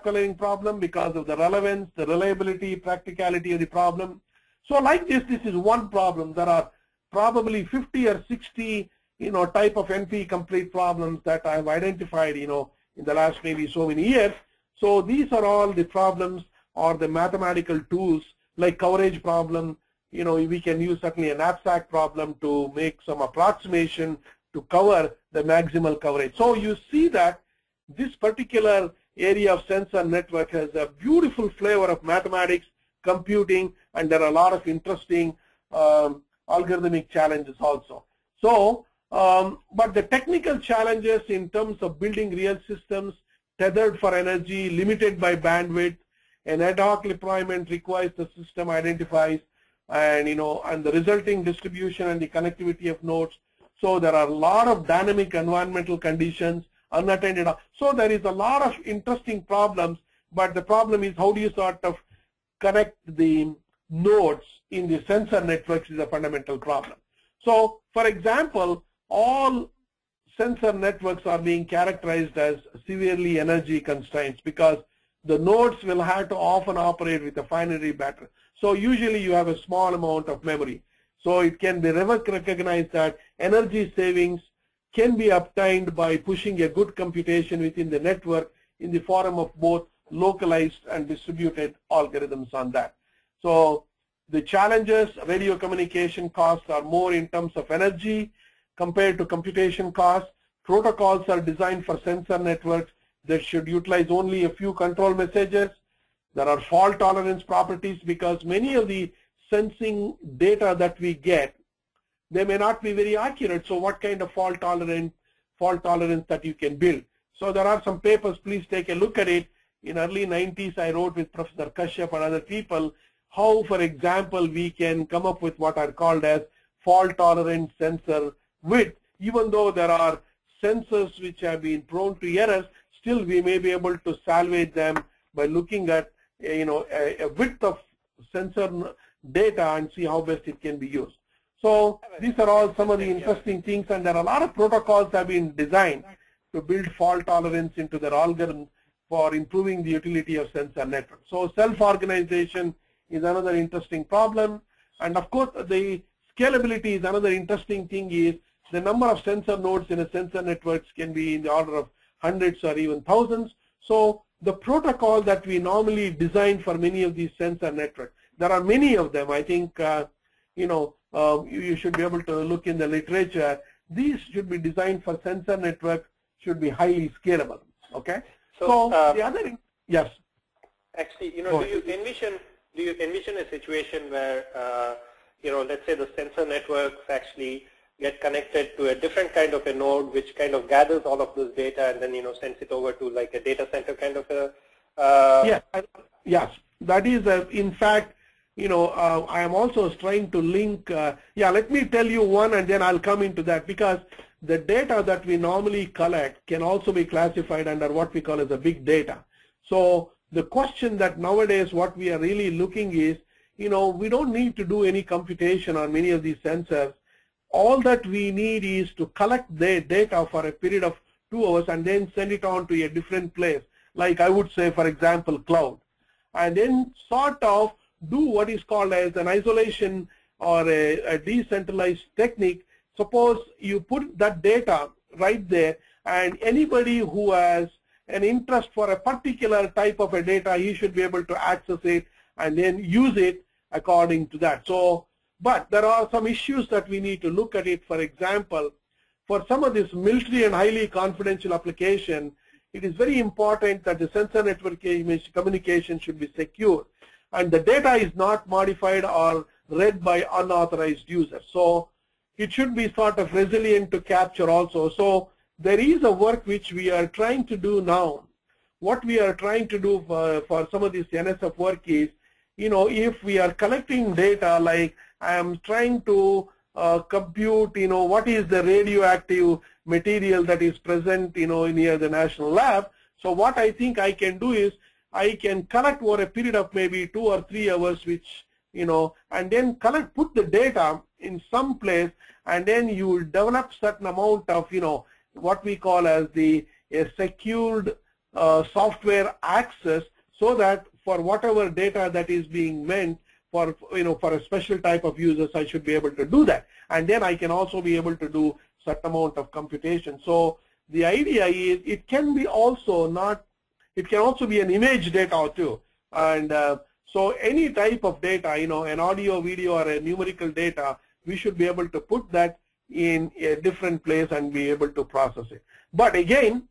coloring problem? Because of the relevance, the reliability, practicality of the problem. So like this is one problem. There are probably 50 or 60, type of NP complete problems that I've identified, in the last maybe so many years. So these are all the problems or the mathematical tools like coverage problem. We can use certainly a knapsack problem to make some approximation to cover the maximal coverage. So you see that this particular area of sensor network has a beautiful flavor of mathematics, computing, and there are a lot of interesting algorithmic challenges also. So, but the technical challenges in terms of building real systems, tethered for energy, limited by bandwidth, an ad hoc deployment requires the system identifies, and and the resulting distribution and the connectivity of nodes. So there are a lot of dynamic environmental conditions, unattended. So there is a lot of interesting problems, but the problem is how do you sort of connect the nodes in the sensor networks is a fundamental problem. So for example, all sensor networks are being characterized as severely energy constraints because the nodes will have to often operate with a finary battery. So usually you have a small amount of memory. So it can be recognized that energy savings can be obtained by pushing a good computation within the network in the form of both localized and distributed algorithms on that. So the challenges, radio communication costs are more in terms of energy compared to computation costs. Protocols are designed for sensor networks that should utilize only a few control messages. There are fault tolerance properties because many of the sensing data that we get, they may not be very accurate. So what kind of fault tolerance that you can build? So there are some papers, please take a look at it. In early 90s, I wrote with Professor Kashyap and other people how, for example, we can come up with what are called as fault tolerant sensor width. Even though there are sensors which have been prone to errors, still we may be able to salvage them by looking at a width of sensor data and see how best it can be used. So these are all some of the interesting things, and there are a lot of protocols have been designed to build fault tolerance into their algorithm for improving the utility of sensor networks. So self-organization is another interesting problem, and of course the scalability is another interesting thing. Is the number of sensor nodes in a sensor networks can be in the order of hundreds or even thousands. So the protocol that we normally design for many of these sensor networks, there are many of them. I think you should be able to look in the literature. These should be designed for sensor network, should be highly scalable. Okay. So the other, yes. Actually, do you envision a situation where, let's say the sensor networks actually get connected to a different kind of a node, which kind of gathers all of this data and then, sends it over to like a data center kind of a. Yes, that is, in fact, I am also trying to link. Let me tell you one, and then I'll come into that, because the data that we normally collect can also be classified under what we call as a big data. So the question that nowadays what we are really looking is, we don't need to do any computation on many of these sensors. All that we need is to collect the data for a period of 2 hours and then send it on to a different place, like I would say, for example, cloud, and then sort of do what is called as an isolation or a decentralized technique. Suppose you put that data right there, and anybody who has an interest for a particular type of a data, he should be able to access it and then use it according to that. So, but there are some issues that we need to look at it. For example, for some of this military and highly confidential application, it is very important that the sensor network communication should be secure, and the data is not modified or read by unauthorized users. So it should be sort of resilient to capture also. So there is a work which we are trying to do now. What we are trying to do for some of this NSF work is, if we are collecting data, like I am trying to compute, what is the radioactive material that is present, near the national lab. So what I think I can do is, I can collect over a period of maybe 2 or 3 hours, which, and then put the data in some place, and then you will develop certain amount of, what we call as a secured software access, so that for whatever data that is being meant for, for a special type of users, I should be able to do that. And then I can also be able to do certain amount of computation. So the idea is, it can be also not, it can also be an image data too. And so any type of data, an audio, video, or a numerical data, we should be able to put that in a different place and be able to process it. But again,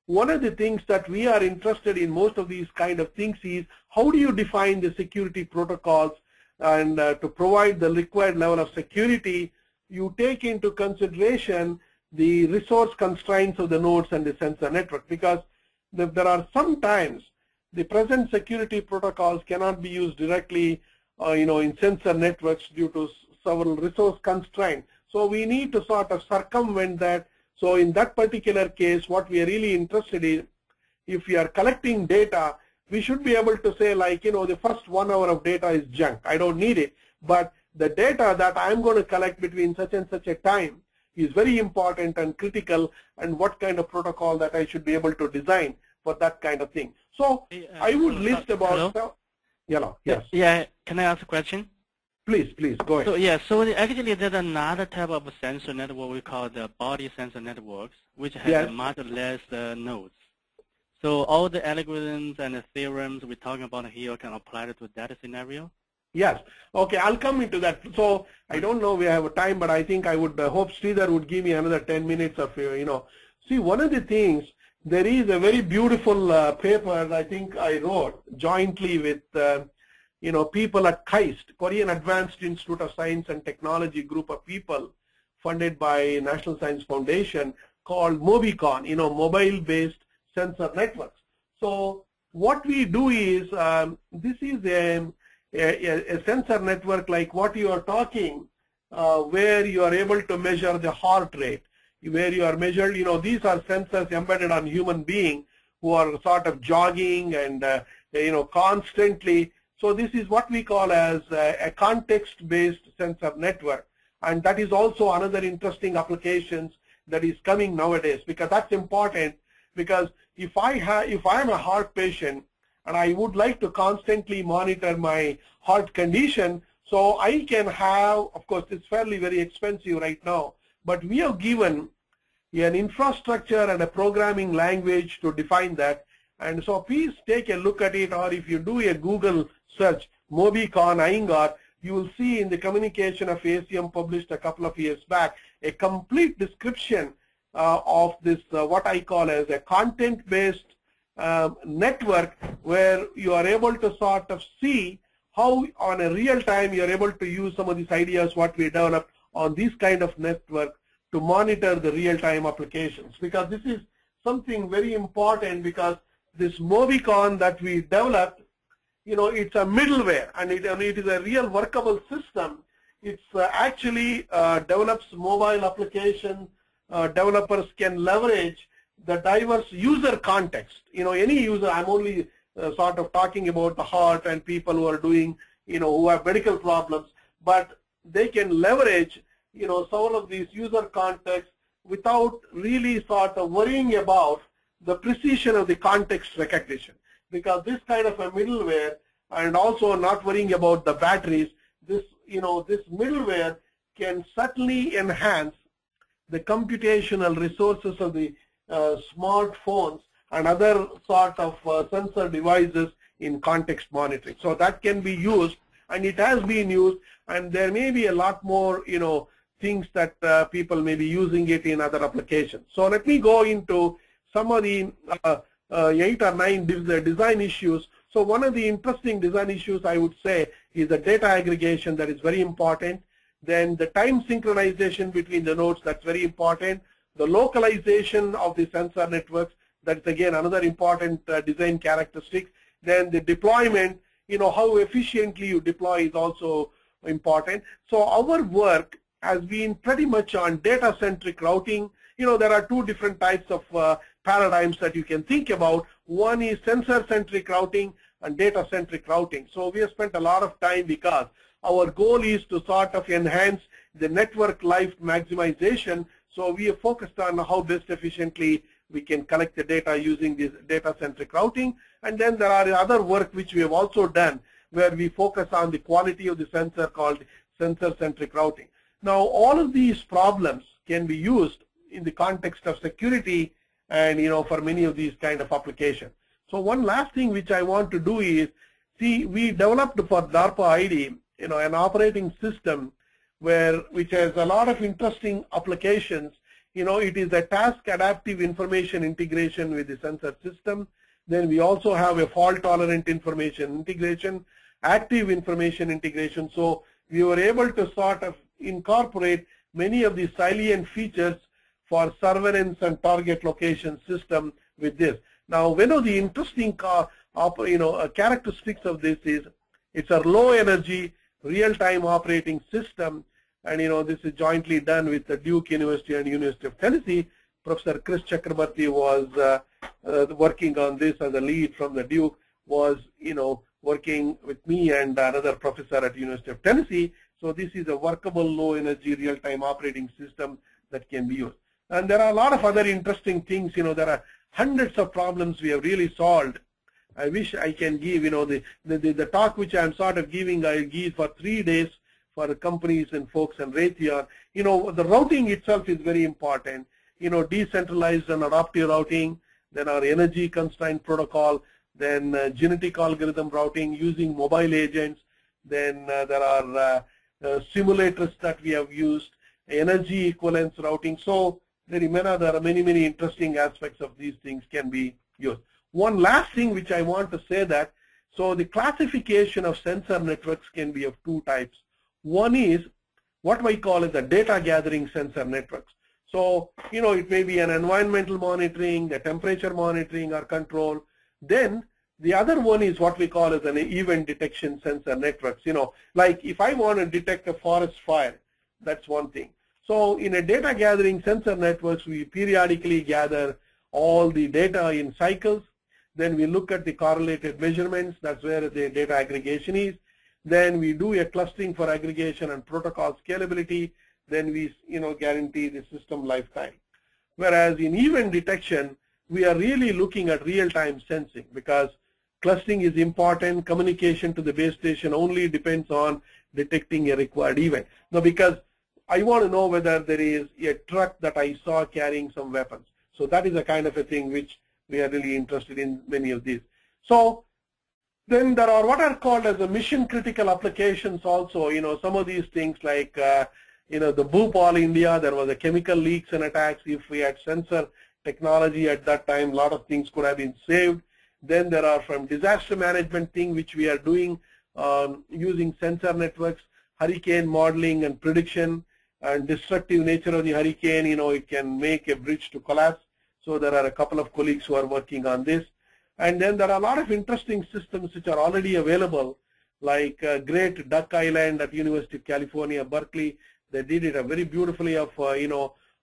one of the things that we are interested in most of these kind of things is, how do you define the security protocols, and to provide the required level of security, you take into consideration the resource constraints of the nodes and the sensor network, because there are sometimes the present security protocols cannot be used directly, in sensor networks due to several resource constraints. So we need to sort of circumvent that. So in that particular case, what we are really interested in, if we are collecting data, we should be able to say, like, the first 1 hour of data is junk, I don't need it. But the data that I'm going to collect between such and such a time is very important and critical, and what kind of protocol that I should be able to design for that kind of thing. So I would list about. Hello? Yes. Yeah. Can I ask a question? Please, go ahead. So actually there's another type of sensor network we call the body sensor networks, which has much less nodes. So all the algorithms and the theorems we're talking about here can apply to that scenario? Yes. Okay, I'll come into that. So I don't know we have time, but I think I would hope Sridhar would give me another 10 minutes of, See, one of the things, there is a very beautiful paper I think I wrote jointly with, people at KAIST, Korean Advanced Institute of Science and Technology, group of people funded by National Science Foundation, called MobiCon, mobile-based sensor networks. So what we do is, this is a sensor network like what you are talking, where you are able to measure the heart rate, where you are measured, these are sensors embedded on human being who are sort of jogging and, constantly. So this is what we call as a context-based sensor network. And that is also another interesting applications that is coming nowadays, because that's important. Because if I'm a heart patient and I would like to constantly monitor my heart condition, so I can have, of course, it's fairly very expensive right now, but we have given an infrastructure and a programming language to define that. And so please take a look at it, or if you do a Google search, MobiCon Iyengar, you will see in the communication of ACM published a couple of years back, a complete description of this, what I call as a content-based network where you are able to sort of see how on a real time you are able to use some of these ideas what we developed on this kind of network to monitor the real-time applications, because this is something very important, because this MobiCon that we developed, it's a middleware, and it is a real workable system. It's actually develops mobile application. Developers can leverage the diverse user context. Any user, I'm only sort of talking about the heart and people who are doing, who have medical problems, but they can leverage some of these user contexts without really sort of worrying about the precision of the context recognition. Because this kind of a middleware, and also not worrying about the batteries, this middleware can certainly enhance the computational resources of the smartphones and other sort of sensor devices in context monitoring. So that can be used, and it has been used, and there may be a lot more things that people may be using it in other applications. So let me go into some of the 8 or 9 design issues. So one of the interesting design issues I would say is the data aggregation, that is very important. Then the time synchronization between the nodes, that's very important. The localization of the sensor networks, that's again another important design characteristic. Then the deployment, how efficiently you deploy is also important. So our work has been pretty much on data-centric routing. There are 2 different types of paradigms that you can think about. One is sensor-centric routing and data-centric routing. So we have spent a lot of time, because our goal is to sort of enhance the network life maximization. So we have focused on how best efficiently we can collect the data using this data-centric routing. And then there are other work which we have also done where we focus on the quality of the sensor, called sensor-centric routing. Now, all of these problems can be used in the context of security and, for many of these kind of applications. So one last thing which I want to do is, see, we developed for DARPA ID, an operating system which has a lot of interesting applications. It is a task adaptive information integration with the sensor system. Then we also have a fault tolerant information integration, active information integration. So we were able to sort of incorporate many of the salient features for surveillance and target location system with this. Now, one of the interesting characteristics of this is it's a low energy real-time operating system, and this is jointly done with the Duke University and University of Tennessee. Professor Chris Chakrabarty was working on this, and the lead from the Duke was working with me and another professor at University of Tennessee. So this is a workable low-energy real-time operating system that can be used. And there are a lot of other interesting things. There are hundreds of problems we have really solved. I wish I can give, the talk which I'm sort of giving, I'll give for 3 days for companies and folks and Raytheon. The routing itself is very important. Decentralized and adaptive routing, then our energy constraint protocol, then genetic algorithm routing using mobile agents. Then there are simulators that we have used, energy equivalence routing. So there are many interesting aspects of these things can be used. One last thing which I want to say that, so the classification of sensor networks can be of 2 types. One is what we call as the data gathering sensor networks. So, it may be an environmental monitoring, the temperature monitoring or control. Then the other one is what we call as an event detection sensor networks. Like if I want to detect a forest fire, that's one thing. So in a data gathering sensor networks, we periodically gather all the data in cycles. Then we look at the correlated measurements. That's where the data aggregation is. Then we do a clustering for aggregation and protocol scalability. Then we guarantee the system lifetime. Whereas in event detection, we are really looking at real-time sensing, because clustering is important. Communication to the base station only depends on detecting a required event. Now, because I want to know whether there is a truck that I saw carrying some weapons. So that is a kind of a thing which we are really interested in, many of these. So then there are what are called as the mission critical applications also. Some of these things like, the Bhopal, India, there was a chemical leaks and attacks. If we had sensor technology at that time, a lot of things could have been saved. Then there are from disaster management thing which we are doing using sensor networks, hurricane modeling and prediction, and destructive nature of the hurricane, it can make a bridge to collapse. So there are a couple of colleagues who are working on this. And then there are a lot of interesting systems which are already available, like Great Duck Island at University of California, Berkeley. They did it very beautifully of,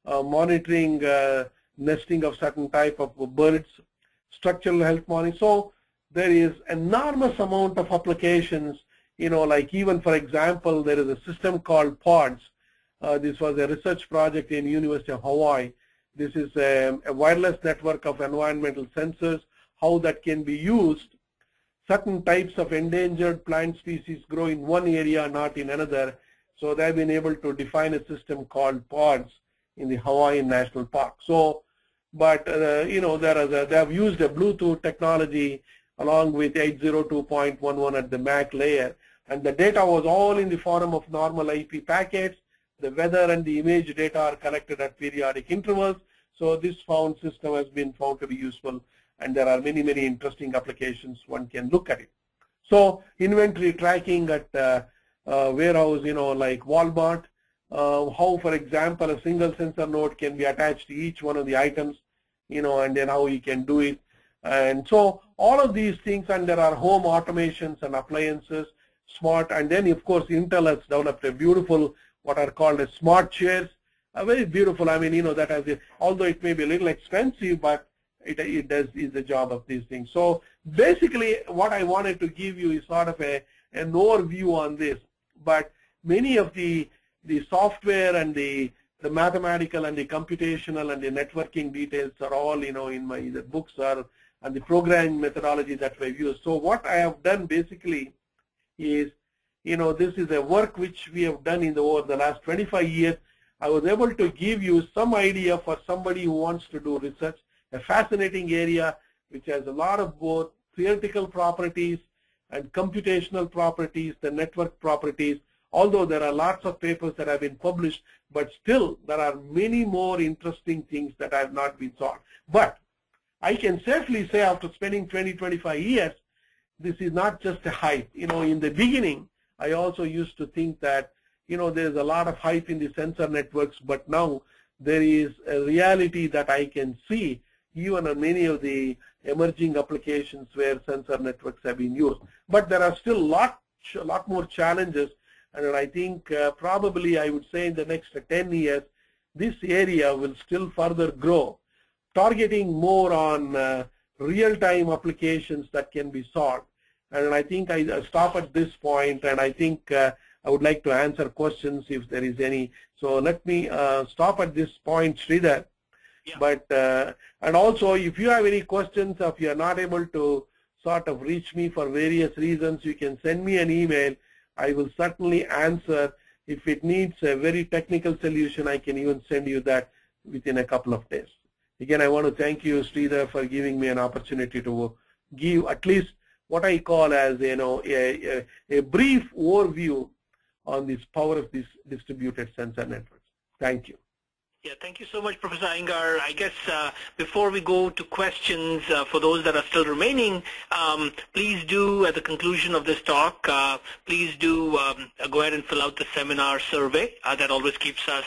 monitoring nesting of certain type of birds, structural health monitoring. So there is enormous amount of applications, like even for example, there is a system called PODS. This was a research project in University of Hawaii. This is a wireless network of environmental sensors, how that can be used. Certain types of endangered plant species grow in one area, not in another. So they've been able to define a system called PODS in the Hawaiian National Park. So, but they have used a Bluetooth technology along with 802.11 at the MAC layer, and the data was all in the form of normal IP packets. The weather and the image data are collected at periodic intervals. So this system has been found to be useful, and there are many, many interesting applications one can look at it. So inventory tracking at warehouse, like Walmart, how, for example, a single sensor node can be attached to each one of the items, and then how you can do it. And so all of these things, and there are home automations and appliances, smart, and then of course Intel has developed a beautiful, what are called as smart chairs, very beautiful. I mean, that has although it may be a little expensive, but it does is the job of these things. So basically what I wanted to give you is sort of an overview on this, but many of the software and the mathematical and the computational and the networking details are all, in my either books or and the programming methodology that we've used. So what I have done basically is, this is a work which we have done over the last 25 years. I was able to give you some idea for somebody who wants to do research, a fascinating area which has a lot of both theoretical properties and computational properties, the network properties, although there are lots of papers that have been published, but still there are many more interesting things that have not been solved. But I can safely say after spending 20-25 years, this is not just a hype. In the beginning, I also used to think that, there's a lot of hype in the sensor networks, but now there is a reality that I can see even on many of the emerging applications where sensor networks have been used. But there are still a lot more challenges, and I think probably I would say in the next 10 years, this area will still further grow, targeting more on real-time applications that can be solved. And I think I stop at this point, and I think I would like to answer questions if there is any. So let me stop at this point, Sridhar. Yeah. But and also, if you have any questions, if you are not able to sort of reach me for various reasons, you can send me an email. I will certainly answer. If it needs a very technical solution, I can even send you that within a couple of days. Again, I want to thank you, Sridhar, for giving me an opportunity to give at least what I call as a brief overview on this power of these distributed sensor networks. Thank you. Yeah, thank you so much, Professor Iyengar. I guess before we go to questions, for those that are still remaining, please do, at the conclusion of this talk, please do go ahead and fill out the seminar survey. That always keeps us,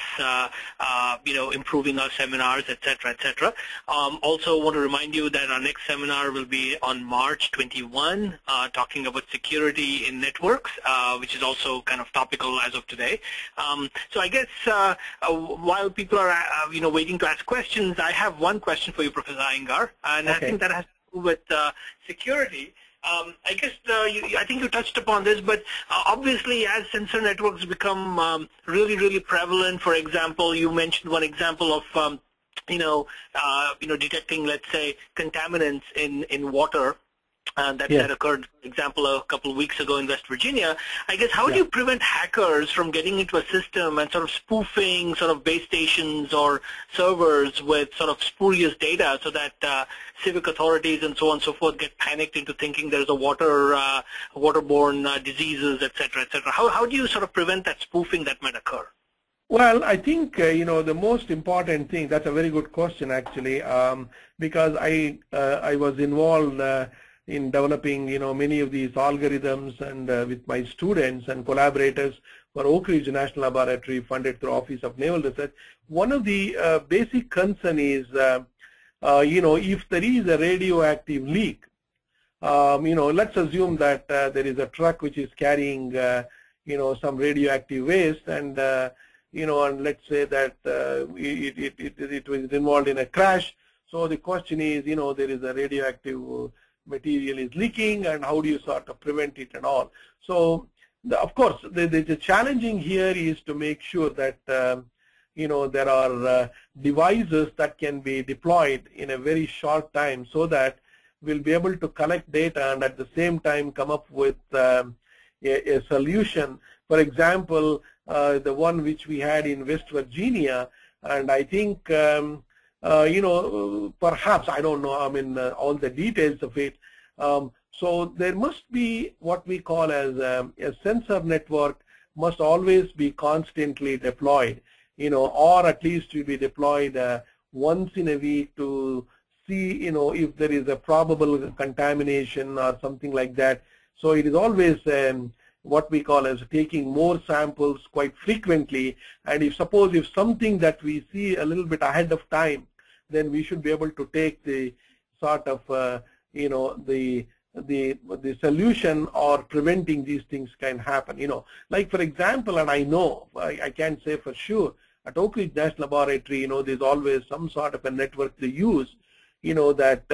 improving our seminars, et cetera, also want to remind you that our next seminar will be on March 21, talking about security in networks, which is also kind of topical as of today. So I guess while people are waiting to ask questions, I have one question for you, Professor Iyengar, and okay. I think that has to do with security. I guess I think you touched upon this, but obviously as sensor networks become really prevalent, for example, you mentioned one example of detecting, let's say, contaminants in water. That occurred, for example, a couple of weeks ago in West Virginia. I guess how do you prevent hackers from getting into a system and sort of spoofing sort of base stations or servers with sort of spurious data so that civic authorities and so on and so forth get panicked into thinking there's a waterborne diseases, et cetera, et cetera. How do you sort of prevent that spoofing that might occur? Well, I think the most important thing. That's a very good question, actually, because I was involved in developing many of these algorithms and with my students and collaborators for Oak Ridge National Laboratory, funded through Office of Naval Research. One of the basic concern is if there is a radioactive leak. Let's assume that there is a truck which is carrying some radioactive waste, and and let's say that it was involved in a crash. So the question is, there is a radioactive material is leaking, and how do you sort of prevent it and all? So, of course, the challenging here is to make sure that there are devices that can be deployed in a very short time, so that we'll be able to collect data and at the same time come up with a solution. For example, the one which we had in West Virginia, and I think perhaps, I don't know, all the details of it. So there must be what we call as a sensor network must always be constantly deployed, or at least to be deployed once in a week to see, if there is a probable contamination or something like that. So it is always what we call as taking more samples quite frequently, and if something that we see a little bit ahead of time, then we should be able to take the sort of the solution or preventing these things can happen. Like for example, and I know I can't say for sure, at Oak Ridge National Laboratory, there's always some sort of a network they use, that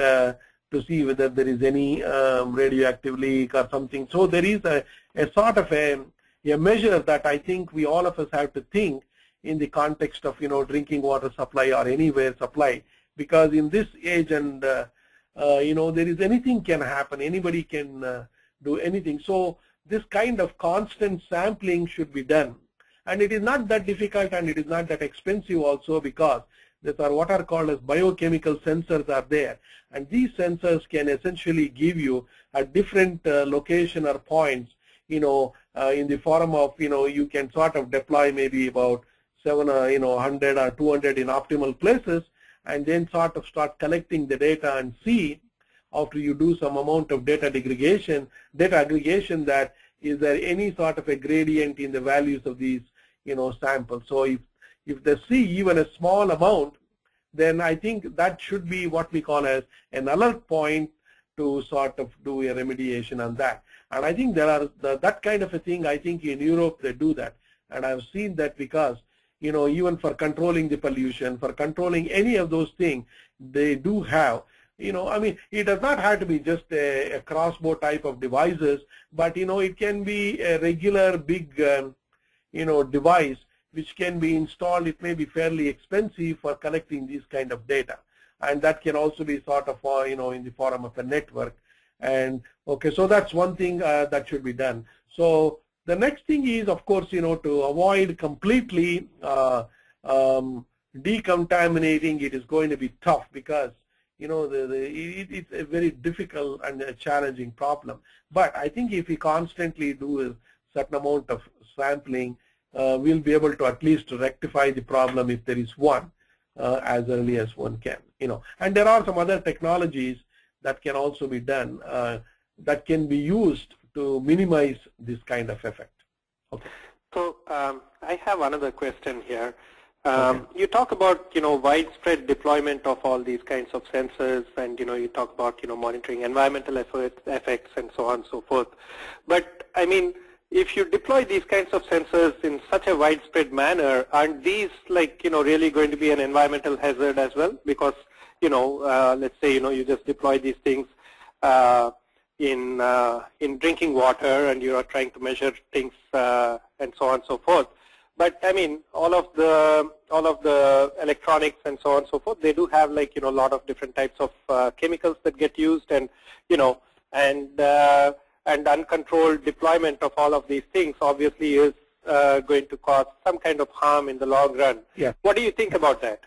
to see whether there is any radioactive leak or something. So there is a sort of a measure that I think we all of us have to think in the context of drinking water supply or anywhere supply, because in this age and there is anything can happen, anybody can do anything. So this kind of constant sampling should be done, and it is not that difficult and it is not that expensive also, because these are what are called as biochemical sensors are there, and these sensors can essentially give you a different location or points, in the form of, you can sort of deploy maybe about 100 or 200 in optimal places, and then sort of start collecting the data and see, after you do some amount of data aggregation, that is there any sort of a gradient in the values of these, samples. So if they see even a small amount, then I think that should be what we call as an alert point to sort of do a remediation on that. And I think there are that kind of a thing. I think in Europe they do that, and I've seen that because even for controlling the pollution, for controlling any of those things, they do have. It does not have to be just a crossbow type of devices, but it can be a regular big device which can be installed. It may be fairly expensive for collecting these kind of data, and that can also be sort of in the form of a network. And okay, so that's one thing that should be done. So the next thing is, of course, to avoid completely decontaminating. It is going to be tough because it's a very difficult and a challenging problem. But I think if we constantly do a certain amount of sampling, we'll be able to at least rectify the problem if there is one as early as one can. And there are some other technologies that can also be done that can be used to minimize this kind of effect. Okay. So I have another question here. You talk about widespread deployment of all these kinds of sensors, and you talk about monitoring environmental effects and so on and so forth. But I mean, if you deploy these kinds of sensors in such a widespread manner, aren't these really going to be an environmental hazard as well? Because let's say you just deploy these things in drinking water, and you are trying to measure things and so on and so forth. But I mean, all of the electronics and so on and so forth, they do have a lot of different types of chemicals that get used, and and uncontrolled deployment of all of these things obviously is going to cause some kind of harm in the long run. Yeah. What do you think about that?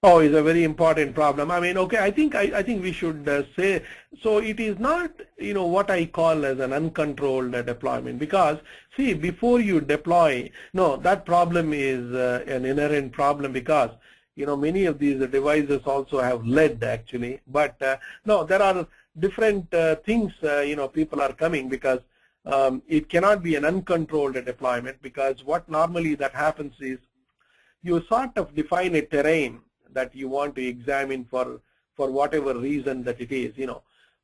Oh, it's a very important problem. I mean, okay, I think we should say, so it is not, what I call as an uncontrolled deployment, because see, before you deploy, no, that problem is an inherent problem, because many of these devices also have lead actually, but no, there are different things, people are coming, because it cannot be an uncontrolled deployment, because what normally that happens is you sort of define a terrain that you want to examine for whatever reason that it is,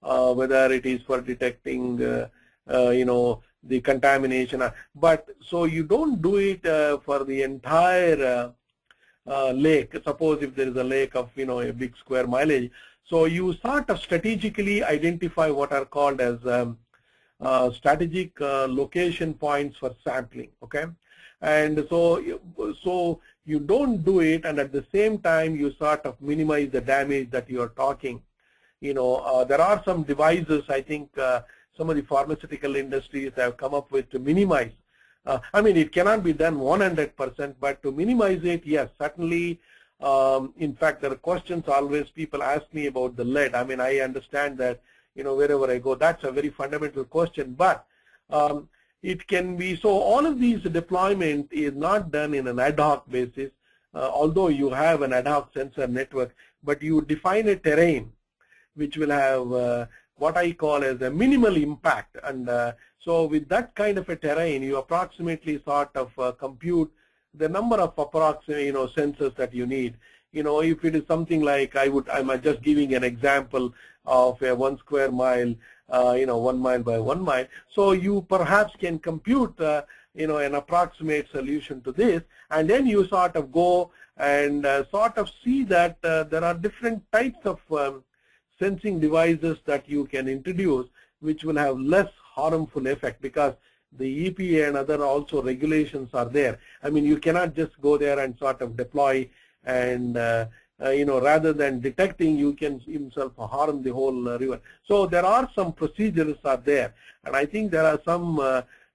whether it is for detecting, the contamination, but so you don't do it for the entire lake. Suppose if there is a lake of, a big square mileage, so you sort of strategically identify what are called as strategic location points for sampling, okay? And so you don't do it, and at the same time you sort of minimize the damage that you are talking. There are some devices, I think some of the pharmaceutical industries have come up with to minimize. I mean, it cannot be done 100%, but to minimize it, yes, certainly. In fact, there are questions always people ask me about the lead. I mean, I understand that, wherever I go, that's a very fundamental question, but it can be, so all of these deployment is not done in an ad hoc basis, although you have an ad hoc sensor network, but you define a terrain which will have what I call as a minimal impact. And so with that kind of a terrain, you approximately sort of compute the number of approximate, sensors that you need. If it is something like, I'm just giving an example of a 1 square mile, 1 mile by 1 mile. So you perhaps can compute, an approximate solution to this, and then you sort of go and sort of see that there are different types of sensing devices that you can introduce, which will have less harmful effect, because the EPA and other also regulations are there. I mean, you cannot just go there and sort of deploy and rather than detecting, you can himself harm the whole river. So there are some procedures are there, and I think there are some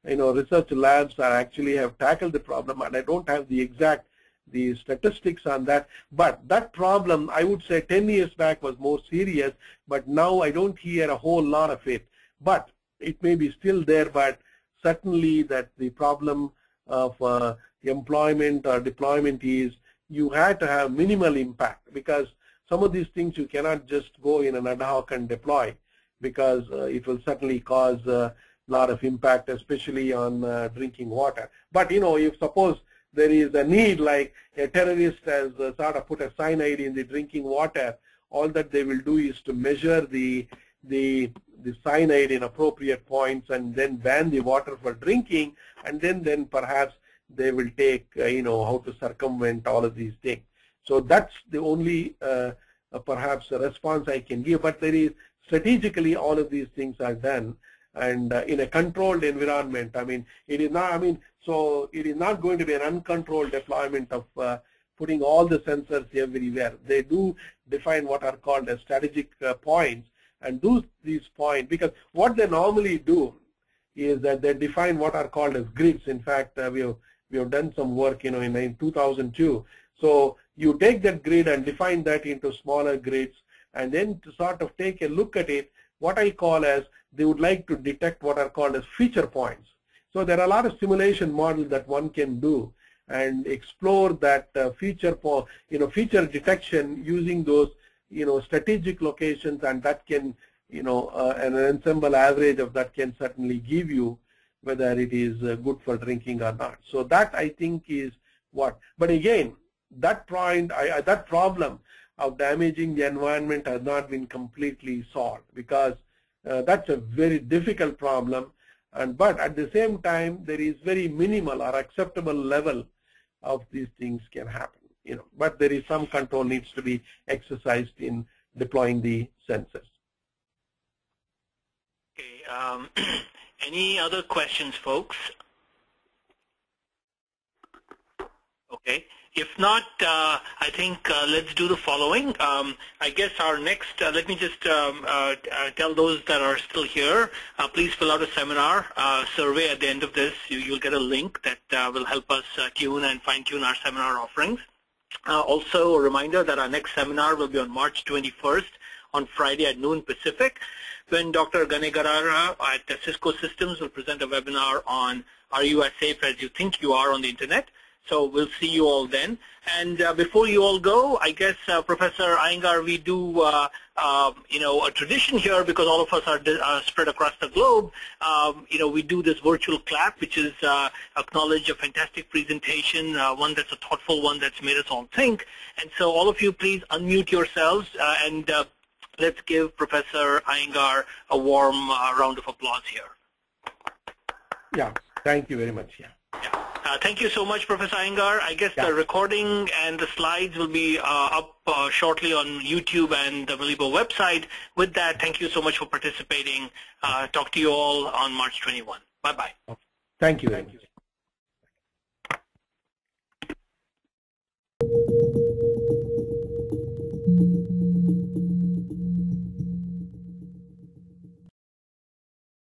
research labs that actually have tackled the problem, and I don't have the statistics on that, but that problem, I would say 10 years back was more serious, but now I don't hear a whole lot of it. But it may be still there, but certainly that the problem of employment or deployment is you have to have minimal impact, because some of these things you cannot just go in an ad hoc and deploy, because it will certainly cause a lot of impact, especially on drinking water. But if suppose there is a need, like a terrorist has sort of put a cyanide in the drinking water, all that they will do is to measure the cyanide in appropriate points and then ban the water for drinking, and then perhaps they will take how to circumvent all of these things. So that's the only perhaps a response I can give, but there is strategically all of these things are done, and in a controlled environment. I mean, it is not, so it is not going to be an uncontrolled deployment of putting all the sensors everywhere. They do define what are called as strategic points, and do these points, because what they normally do is that they define what are called as grids. In fact, we have done some work in 2002. So you take that grid and define that into smaller grids, and then to sort of take a look at it, what I call as they would like to detect what are called as feature points. So there are a lot of simulation models that one can do and explore that feature detection using those strategic locations, and that can an ensemble average of that can certainly give you whether it is good for drinking or not. So that I think is what. But again, that point, that problem of damaging the environment has not been completely solved, because that's a very difficult problem. But at the same time, there is very minimal or acceptable level of these things can happen. But there is some control needs to be exercised in deploying the sensors. Okay. Any other questions, folks? Okay. If not, I think let's do the following. I guess our next, let me just tell those that are still here, please fill out a seminar survey at the end of this. You'll get a link that will help us tune and fine-tune our seminar offerings. Also, a reminder that our next seminar will be on March 21st on Friday at noon Pacific, when Dr. Ganegarara at Cisco Systems will present a webinar on Are You as Safe as You Think You Are on the Internet? So we'll see you all then. And before you all go, I guess, Professor Iyengar, we do, a tradition here because all of us are spread across the globe. We do this virtual clap, which is acknowledge a fantastic presentation, one that's a thoughtful one that's made us all think. And so all of you, please unmute yourselves and let's give Professor Iyengar a warm round of applause here. Yeah, thank you very much. Yeah. Thank you so much, Professor Iyengar. I guess the recording and the slides will be up shortly on YouTube and the Malibo website. With that, thank you so much for participating. Talk to you all on March 21. Bye-bye. Thank you very much.